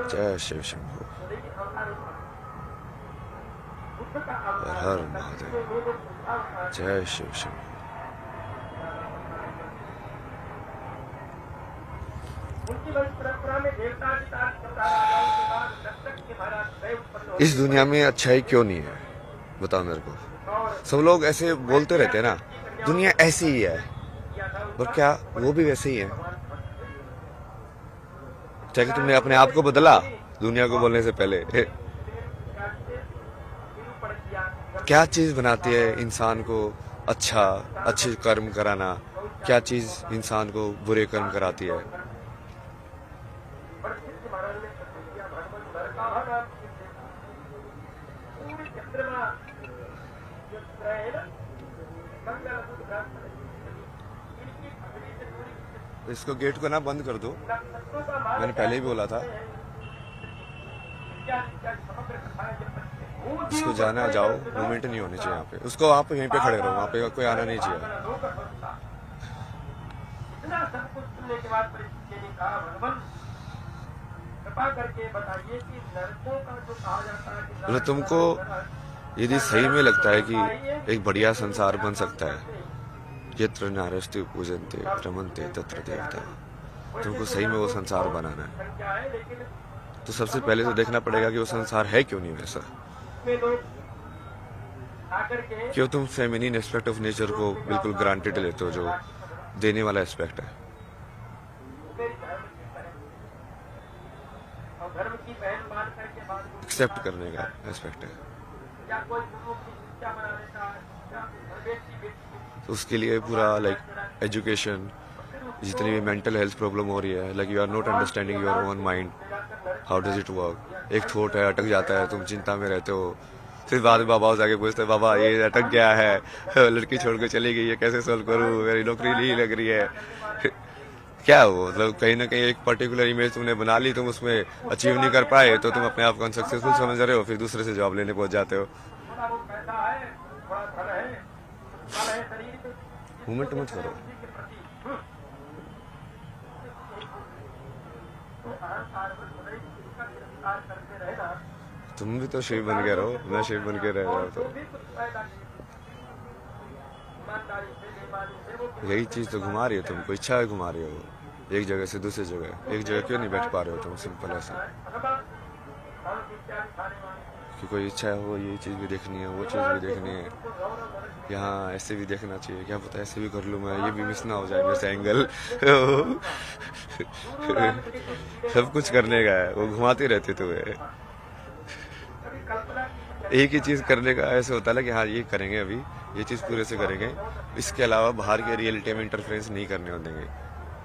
जय शिव शंभू, हर हर महादेव, जय शिव शंभू। इस दुनिया में अच्छाई क्यों नहीं है बताओ मेरे को? सब लोग ऐसे बोलते रहते हैं ना, दुनिया ऐसी ही है, पर क्या वो भी वैसे ही है? चाहे कि तुमने अपने आप को बदला दुनिया को बोलने से पहले। क्या चीज बनाती है इंसान को अच्छे कर्म कराना? क्या चीज इंसान को बुरे कर्म कराती है? इसको गेट को ना बंद कर दो, मैंने पहले ही बोला था। इसको जाना जाओ, मूवमेंट नहीं होनी चाहिए यहाँ पे। उसको आप यहीं पे खड़े रहो, वहाँ पे कोई आना नहीं चाहिए। मतलब तुमको यदि सही में लगता है कि एक बढ़िया संसार बन सकता है यत्र नारस्ति पूजन्ते रमन्ते तत्र देवता। तुमको सही में वो संसार बनाना है तो सबसे पहले तो देखना पड़ेगा कि वो संसार है क्यों नहीं वैसा। क्यों तुम फेमिनिन एस्पेक्ट ऑफ नेचर को बिल्कुल ग्रांटेड लेते हो, जो देने वाला एस्पेक्ट है। एक्सेप्ट करने का एस्पेक्ट है। तो उसके लिए पूरा लाइक एजुकेशन, जितनी भी मेंटल हेल्थ प्रॉब्लम हो रही है, like you are not understanding your own mind, how does it work. एक थॉट है, अटक जाता है, तुम चिंता में रहते हो, फिर बाद में बाबा जाके पूछते हैं, बाबा ये अटक गया है, लड़की छोड़ के चली गई है, कैसे सॉल्व करूँ, मेरी नौकरी नहीं लग रही है। क्या वो मतलब कहीं ना कहीं एक पर्टिकुलर इमेज तुमने बना ली, तुम उसमें अचीव नहीं कर पाए तो तुम अपने आप को अनसक्सेसफुल समझ रहे हो, फिर दूसरे से जॉब लेने पहुंच जाते हो। मूवमेंट मत करो। तुम भी तो शिव बन के रहो, मैं शिव बन के रह जाओ तो यही चीज तो घुमा रही है तुमको, इच्छा है घुमा रही हो एक जगह से दूसरी जगह। एक जगह क्यों नहीं बैठ पा रहे हो तुम सिंपल ऐसे? कि कोई इच्छा हो, ये चीज भी देखनी है, वो चीज भी देखनी है, यहाँ ऐसे भी देखना चाहिए, क्या पता ऐसे भी कर लूँ मैं, ये भी मिस ना हो जाए मेरे से एंगल। सब कुछ करने का है, वो घुमाते रहते तुम्हें। एक ही चीज करने का ऐसे होता है ना कि हाँ ये करेंगे, अभी ये चीज पूरे से करेंगे, इसके अलावा बाहर के रियलिटी में इंटरफेरेंस नहीं करने देंगे।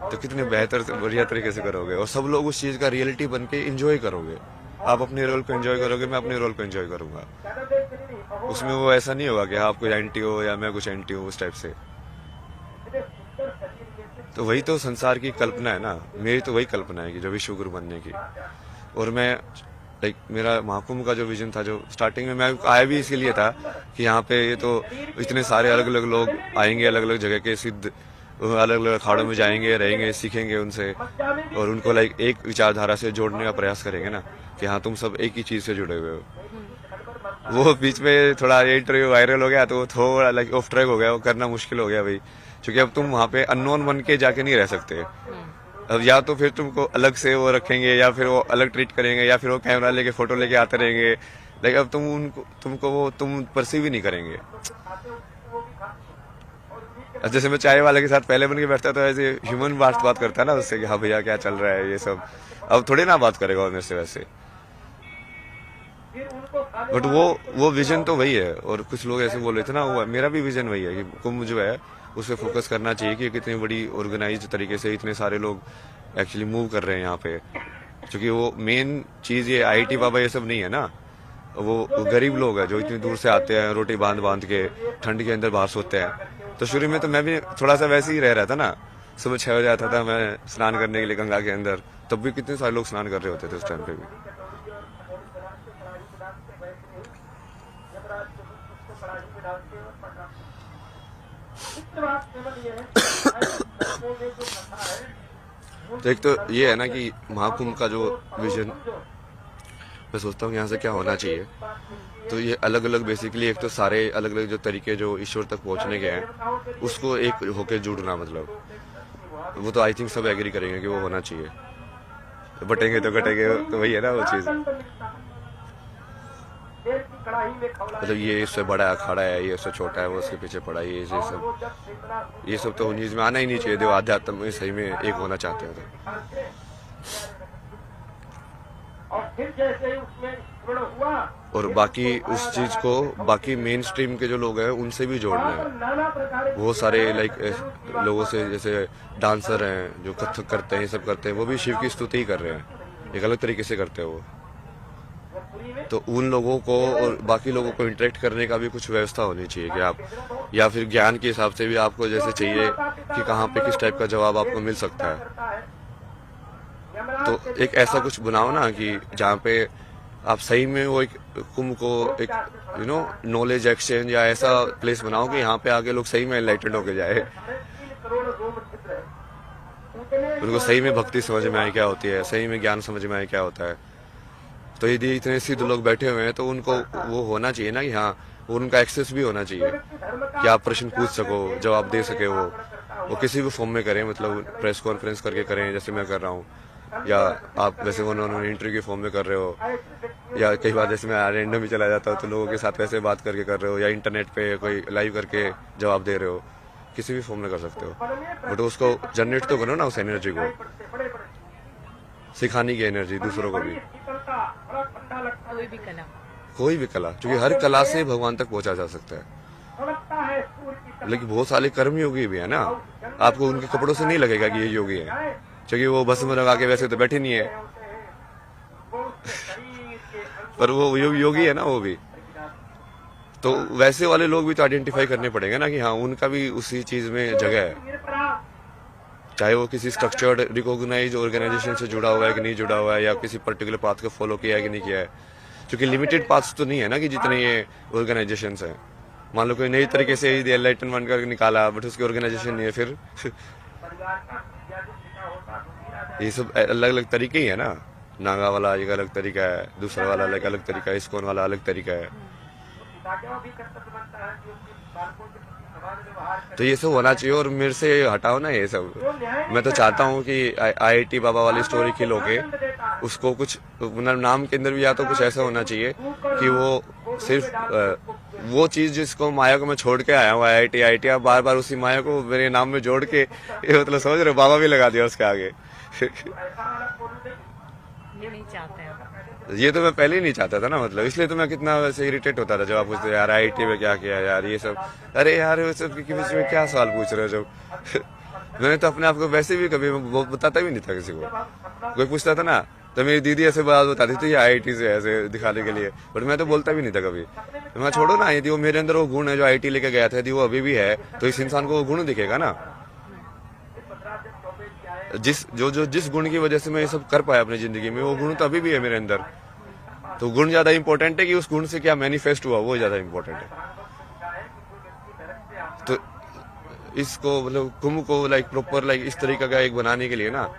तो कितने बेहतर बढ़िया तरीके से करोगे और सब लोग उस चीज का रियलिटी बन के इंजॉय करोगे। आप अपने रोल को एंजॉय करोगे, मैं अपने रोल को एंजॉय करूंगा। उसमें वो ऐसा नहीं होगा कि आप कोई एंटी हो या मैं कुछ एंटी हूँ उस टाइप से। तो वही तो संसार की कल्पना है ना, मेरी तो वही कल्पना है कि जो विश्व गुरु बनने की। और मैं लाइक मेरा महाकुंभ का जो विजन था, जो स्टार्टिंग में मैं आया भी इसलिए था कि यहाँ पे ये तो इतने सारे अलग अलग लोग आएंगे, अलग अलग जगह के सिद्ध अलग अलग अखाड़ों में जाएंगे, रहेंगे, सीखेंगे उनसे और उनको लाइक एक विचारधारा से जोड़ने का प्रयास करेंगे ना कि हाँ तुम सब एक ही चीज से जुड़े हुए हो। वो बीच में थोड़ा ये इंटरव्यू वायरल हो गया तो थोड़ा लाइक ऑफ ट्रैक हो गया, वो करना मुश्किल हो गया भाई, क्योंकि अब तुम वहाँ पे अननोन बन के जाके नहीं रह सकते। अब या तो फिर तुमको अलग से वो रखेंगे या फिर वो अलग ट्रीट करेंगे या फिर वो कैमरा लेके फोटो लेके आते रहेंगे, लेकिन अब तुमको वो तुम परसीव ही नहीं करेंगे। जैसे मैं चाय वाले के साथ पहले बन के बैठता तो ऐसे ह्यूमन बात करता है ना उससे कि हाँ भैया क्या चल रहा है ये सब, अब थोड़ी ना बात करेगा मेरे से वैसे। बट वो विजन तो वही है। और कुछ लोग ऐसे बोल रहे थे ना, वो मेरा भी विजन वही है कि कुंभ जो है उस पर फोकस करना चाहिए कि कितनी बड़ी ऑर्गेनाइज तरीके से इतने सारे लोग एक्चुअली मूव कर रहे हैं यहाँ पे। क्योंकि वो मेन चीज ये IIT बाबा ये सब नहीं है ना, वो गरीब लोग हैं जो इतनी दूर से आते हैं, रोटी बांध के ठंड के अंदर बाहर सोते हैं। तो शुरू में तो मैं भी थोड़ा सा वैसे ही रह रहा था ना, सुबह 6 बजे आता था मैं स्नान करने के लिए गंगा के अंदर, तब भी कितने सारे लोग स्नान कर रहे होते थे उस टाइम पे भी। तो एक तो ये है ना कि महाकुंभ का जो विजन मैं सोचता हूँ यहाँ से क्या होना चाहिए, तो ये अलग अलग बेसिकली एक तो सारे अलग अलग जो तरीके जो ईश्वर तक पहुंचने के हैं उसको एक होके जुड़ना, मतलब वो तो आई थिंक सब एग्री करेंगे कि वो होना चाहिए। तो बटेंगे तो कटेंगे, तो वही है ना वो चीज। मतलब ये इससे बड़ा अखाड़ा है, ये इससे छोटा है, वो उसके पीछे पड़ा है, ये सब तो चीज में आना ही नहीं चाहिए। जो आध्यात्म में सही में एक होना चाहते हैं तो। और बाकी उस चीज को बाकी मेन स्ट्रीम के जो लोग हैं उनसे भी जोड़ना है। वो सारे लाइक लोगों से, जैसे डांसर हैं जो कथक करते हैं, ये सब करते हैं, वो भी शिव की स्तुति ही कर रहे हैं, एक अलग तरीके से करते हैं वो। तो उन लोगों को और बाकी लोगों को इंटरेक्ट करने का भी कुछ व्यवस्था होनी चाहिए कि आप, या फिर ज्ञान के हिसाब से भी आपको जैसे चाहिए कि कहाँ पे किस टाइप का जवाब आपको मिल सकता है। तो एक ऐसा कुछ बनाओ ना कि जहाँ पे आप सही में वो एक कुंभ को एक नॉलेज एक्सचेंज या ऐसा प्लेस बनाओ कि यहाँ पे आके लोग सही में एनलाइटेंड होके जाए, उनको सही में भक्ति समझ में आए क्या होती है, सही में ज्ञान समझ में आए क्या होता है। तो यदि इतने सिद्ध लोग बैठे हुए हैं तो उनको वो होना चाहिए ना कि हाँ और उनका एक्सेस भी होना चाहिए कि आप प्रश्न पूछ सको, जवाब दे सके। वो किसी भी फॉर्म में करें, मतलब प्रेस कॉन्फ्रेंस करके करें जैसे मैं कर रहा हूँ, या आप वैसे उन्होंने इंटरव्यू के फॉर्म में कर रहे हो, या कई बार जैसे मैं रैंडम भी चला जाता हूँ तो लोगों के साथ वैसे बात करके कर रहे हो, या इंटरनेट पे कोई लाइव करके जवाब दे रहे हो, किसी भी फॉर्म में कर सकते हो। बट उसको जनरेट तो करो ना, उस एनर्जी को, सिखाने की एनर्जी दूसरों को भी। कोई भी कला, क्योंकि हर कला से भगवान तक पहुंचा जा सकता है। लेकिन बहुत सारे कर्म योगी भी है ना, आपको उनके कपड़ों से नहीं लगेगा कि ये योगी है, क्योंकि वो बस में लगा के वैसे तो बैठे नहीं है पर वो योगी है ना वो भी। तो वैसे वाले लोग भी तो आइडेंटिफाई करने पड़ेंगे ना कि हाँ उनका भी उसी चीज में जगह है, चाहे वो किसी स्ट्रक्चर्ड रिकॉग्नाइज ऑर्गेनाइजेशन से जुड़ा हुआ है कि नहीं जुड़ा हुआ है, या किसी पर्टिकुलर पाथ को फॉलो किया है कि नहीं किया है। क्योंकि लिमिटेड पाथ्स तो नहीं है ना कि जितने ये ऑर्गेनाइजेशंस हैं। मान लो कोई नई तरीके से एनलाइटनमेंट करके निकाला बट उसकी ऑर्गेनाइजेशन नहीं है, फिर ये सब अलग अलग तरीके ही है ना। नागा वाला एक अलग तरीका है, दूसरा वाला अलग तरीका है, इस्कॉन वाला अलग तरीका है। तो ये सब होना चाहिए और मेरे से हटाओ ना ये सब। मैं तो चाहता हूँ कि IIT बाबा वाली स्टोरी खिल होके उसको कुछ नाम के अंदर भी या तो कुछ ऐसा होना चाहिए कि वो सिर्फ वो चीज जिसको माया को मैं छोड़ के आया हूँ IIT आप बार बार उसी माया को मेरे नाम में जोड़ के, ये मतलब समझ रहे हो, बाबा भी लगा दिया उसके आगे। नहीं चाहते हैं। ये तो मैं पहले ही नहीं चाहता था ना, मतलब इसलिए तो मैं कितना वैसे इरिटेट होता था जब आप पूछते यार IIT में क्या किया यार ये सब। अरे यार वो सब के बीच में क्या सवाल पूछ रहे हो जब मैंने तो अपने आप को वैसे भी कभी बताता भी नहीं था किसी को। कोई पूछता था ना तो मेरी दीदी ऐसे बात बताती थी IIT से ऐसे दिखाने के लिए, बट मैं तो बोलता भी नहीं था कभी। तो मैं छोड़ो ना, यदि वो मेरे अंदर वो गुण है जो IIT लेके गया था, यदि वो अभी भी है तो इस इंसान को वो गुण दिखेगा ना। जिस गुण की वजह से मैं ये सब कर पाया अपनी जिंदगी में, वो गुण तो अभी भी है मेरे अंदर। तो गुण ज्यादा इंपॉर्टेंट है कि उस गुण से क्या मैनिफेस्ट हुआ, वो ज्यादा इंपॉर्टेंट है। तो इसको मतलब कुंभ को प्रॉपर इस तरीके का एक बनाने के लिए ना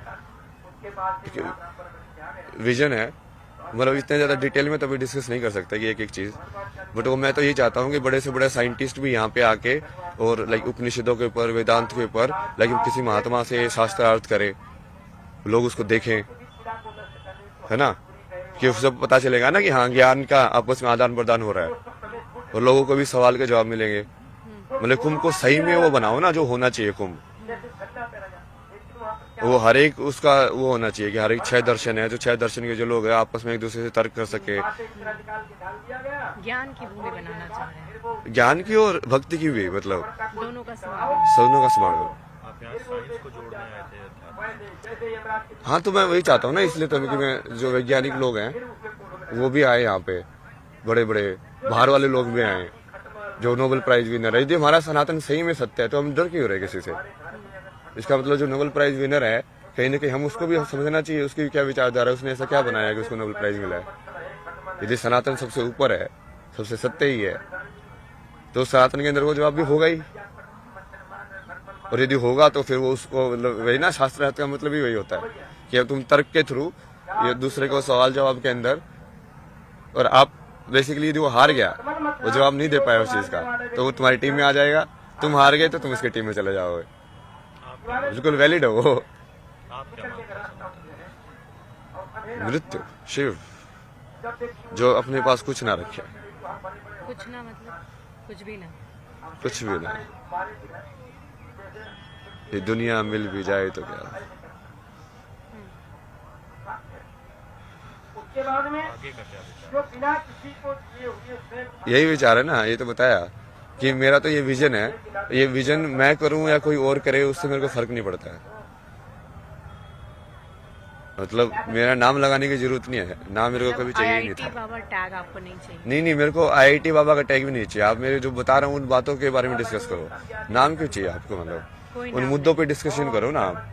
विजन है। मतलब इतने ज्यादा डिटेल में तो अभी डिस्कस नहीं कर सकता कि एक चीज, बट वो मैं तो ये चाहता हूँ कि बड़े से बड़े साइंटिस्ट भी यहाँ पे आके और उपनिषदों के ऊपर, वेदांत के ऊपर किसी महात्मा से शास्त्रार्थ करे, लोग उसको देखें, है ना, कि सब पता चलेगा ना कि हाँ ज्ञान का आपस में आदान प्रदान हो रहा है और लोगों को भी सवाल के जवाब मिलेंगे। मतलब कुंभ को सही में वो बनाओ ना जो होना चाहिए कुंभ, वो हर एक उसका वो होना चाहिए कि हर एक 6 दर्शन है, जो 6 दर्शन के जो लोग हैं आपस में एक दूसरे से तर्क कर सके। ज्ञान की भूमि बनाना चाह रहे हैं, ज्ञान की और भक्ति की भी, मतलब दोनों का समागम। आप यहाँ साइंस को जोड़ने आए थे। हाँ तो मैं वही चाहता हूँ ना, इसलिए तो कि मैं जो वैज्ञानिक लोग हैं वो भी आए यहाँ पे, बड़े बड़े बाहर वाले लोग भी आए जो नोबेल प्राइज विनर है। यदि हमारा सनातन सही में सत्य है तो हम डर क्यों रहे किसी से। इसका मतलब जो नोबेल प्राइज विनर है कहीं ना कहीं हम उसको भी समझना चाहिए, उसकी भी क्या विचारधारा है, उसने ऐसा क्या बनाया कि उसको नोबेल प्राइज मिला है। यदि सनातन सबसे ऊपर है, सबसे सत्य ही है, तो सनातन के अंदर वो जवाब भी होगा ही। और यदि होगा तो फिर वो उसको मतलब वही ना, शास्त्रार्थ का मतलब ही वही होता है कि अब तुम तर्क के थ्रू ये दूसरे को सवाल जवाब के अंदर, और आप बेसिकली यदि वो हार गया, वो जवाब नहीं दे पाया उस चीज का, तो वो तुम्हारी टीम में आ जाएगा। तुम हार गए तो तुम इसकी टीम में चले जाओगे। बिल्कुल वैलिड है वो। आप क्या मानते हैं? मृत्यु, शिव, जो अपने पास कुछ ना रखे, कुछ ना मतलब कुछ भी ना, कुछ भी ना, ये दुनिया मिल भी जाए तो क्या। आगे का क्या विचार? यही विचार है ना, ये तो बताया कि मेरा तो ये विजन है। ये विजन मैं करूं या कोई और करे उससे मेरे को फर्क नहीं पड़ता है। मतलब मेरा नाम लगाने की जरूरत नहीं है, नाम मेरे को कभी चाहिए ही नहीं IIT था। बाबा टैग आपको नहीं चाहिए? नहीं, मेरे को IIT बाबा का टैग भी नहीं चाहिए। आप मेरे जो बता रहा हूँ उन बातों के बारे में डिस्कस करो। नाम क्यों चाहिए आपको, मतलब उन मुद्दों पे डिस्कशन करो ना आप।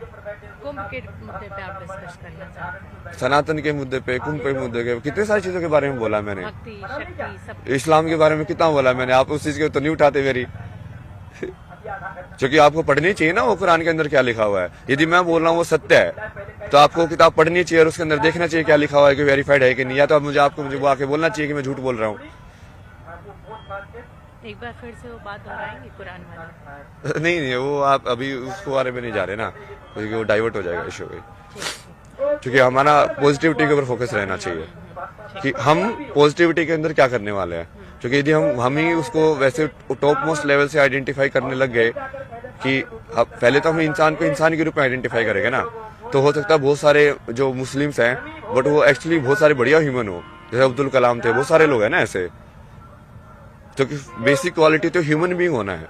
कुंभ के मुद्दे पे आप डिस्कस करना चाहते हैं? सनातन के मुद्दे पे, कुंभ के मुद्दे पे, कितने सारी चीजों के बारे में बोला मैंने। भक्ति, शक्ति, सब। इस्लाम के बारे में कितना बोला मैंने, आप उस चीज के तो नहीं उठाते मेरी। क्योंकि आपको पढ़नी चाहिए ना वो कुरान के अंदर क्या लिखा हुआ है। यदि मैं बोल रहा हूँ वो सत्य है तो आपको किताब पढ़नी चाहिए और उसके अंदर देखना चाहिए क्या लिखा हुआ है कि वेरीफाइड है कि नहीं। या तो मुझे वो आके बोलना चाहिए कि मैं झूठ बोल रहा हूँ। एक बार फिर से वो बात दोहराएंगे कुरान वाली? नहीं नहीं, वो आप अभी उसको बारे में नहीं जा रहे ना, क्योंकि वो डाइवर्ट हो जाएगा इशू पे। क्योंकि हमारा पॉजिटिविटी के ऊपर फोकस रहना चाहिए कि हम पॉजिटिविटी के अंदर क्या करने वाले हैं। क्योंकि यदि हम ही उसको वैसे टॉप मोस्ट लेवल से आइडेंटिफाई करने लग गए कि पहले तो हम इंसान को इंसान के रूप में आइडेंटिफाई करेंगे ना, तो हो सकता है बहुत सारे जो मुस्लिम्स हैं बट वो एक्चुअली बहुत सारे बढ़िया ह्यूमन हो, जैसे अब्दुल कलाम थे, बहुत सारे लोग हैं ना ऐसे। तो बेसिक क्वालिटी तो ह्यूमन बीइंग होना है।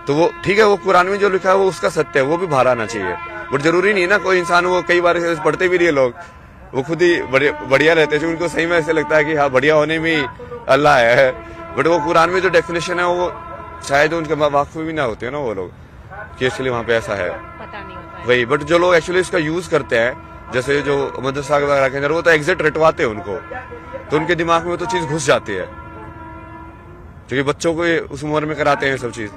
तो वो ठीक है, वो कुरान में जो लिखा है वो उसका सत्य है, वो भी बाहर आना चाहिए। बट जरूरी नहीं है ना कोई इंसान, वो कई बार पढ़ते भी नहीं लोग, वो खुद ही बढ़िया रहते हैं, उनको सही में ऐसे लगता है कि हाँ बढ़िया होने में अल्लाह है। बट वो कुरान में जो डेफिनेशन है वो शायद उनके वाकफ भी ना होते हैं ना वो लोग कि एक्चुअली वहाँ पे ऐसा है, पता नहीं होता है। वही। बट जो लोग एक्चुअली इसका यूज करते हैं, जैसे जो मदरसा वगैरह के अंदर, वो तो एग्जैक्ट रटवाते हैं उनको, तो उनके दिमाग में तो चीज घुस जाती है। क्योंकि बच्चों को उस उम्र में कराते हैं सब चीज,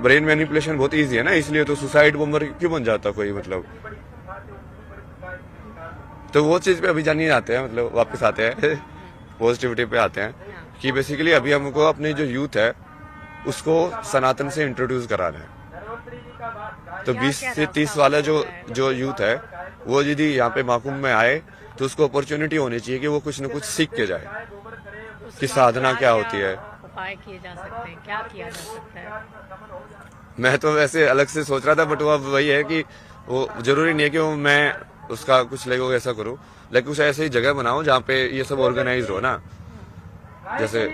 ब्रेन मैनिपुलेशन बहुत इजी है ना, इसलिए तो सुसाइड बॉम्बर क्यों बन जाता कोई, मतलब। तो वो चीज पे अभी जानिए आते हैं, मतलब वापस आते हैं पॉजिटिविटी पे आते हैं कि बेसिकली अभी हमको अपने जो यूथ है उसको सनातन से इंट्रोड्यूस कराना है। तो 20 से 30 वाला जो यूथ है वो यदि यहाँ पे महाकुंभ में आए तो उसको अपॉर्चुनिटी होनी चाहिए कि वो कुछ न कुछ सीख के जाए कि साधना क्या होती है, उपाय किए जा सकते हैं, क्या किया जा सकता है। मैं तो वैसे अलग से सोच रहा था, बट वो अब वही है कि वो जरूरी नहीं है कि वो मैं उसका कुछ लेगो ऐसा करूं, लेकिन कुछ ऐसी जगह बनाओ जहाँ पे ये सब ऑर्गेनाइज हो ना, जैसे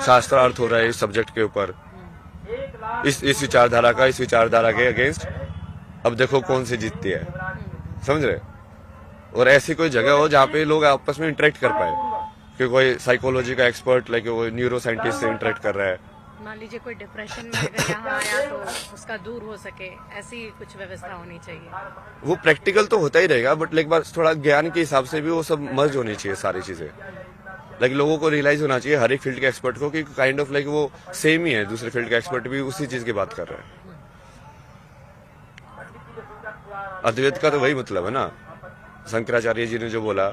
शास्त्रार्थ हो रहा है इस सब्जेक्ट के ऊपर, इस विचारधारा का इस विचारधारा के अगेंस्ट, अब देखो कौन सी जीतती है, समझ रहे। और ऐसी कोई जगह हो जहाँ पे लोग आपस में इंटरेक्ट कर पाए, कि कोई साइकोलॉजी का एक्सपर्ट लाइक वो न्यूरो साइंटिस्ट से इंटरेक्ट कर रहा है। मान लीजिए कोई डिप्रेशन में अगर यहाँ आया तो उसका दूर हो सके, ऐसी कुछ व्यवस्था होनी चाहिए। वो प्रैक्टिकल तो होता ही रहेगा, बट एक बार थोड़ा ज्ञान के हिसाब से भी वो सब मर्ज होनी चाहिए सारी चीजें। लाइक लोगों को रियलाइज होना चाहिए हर एक फील्ड के एक्सपर्ट को कि काइंड ऑफ लाइक वो सेम ही है, दूसरे फील्ड के एक्सपर्ट भी उसी चीज की बात कर रहे हैं। अद्वैत का तो वही मतलब है ना, शंकराचार्य जी ने जो बोला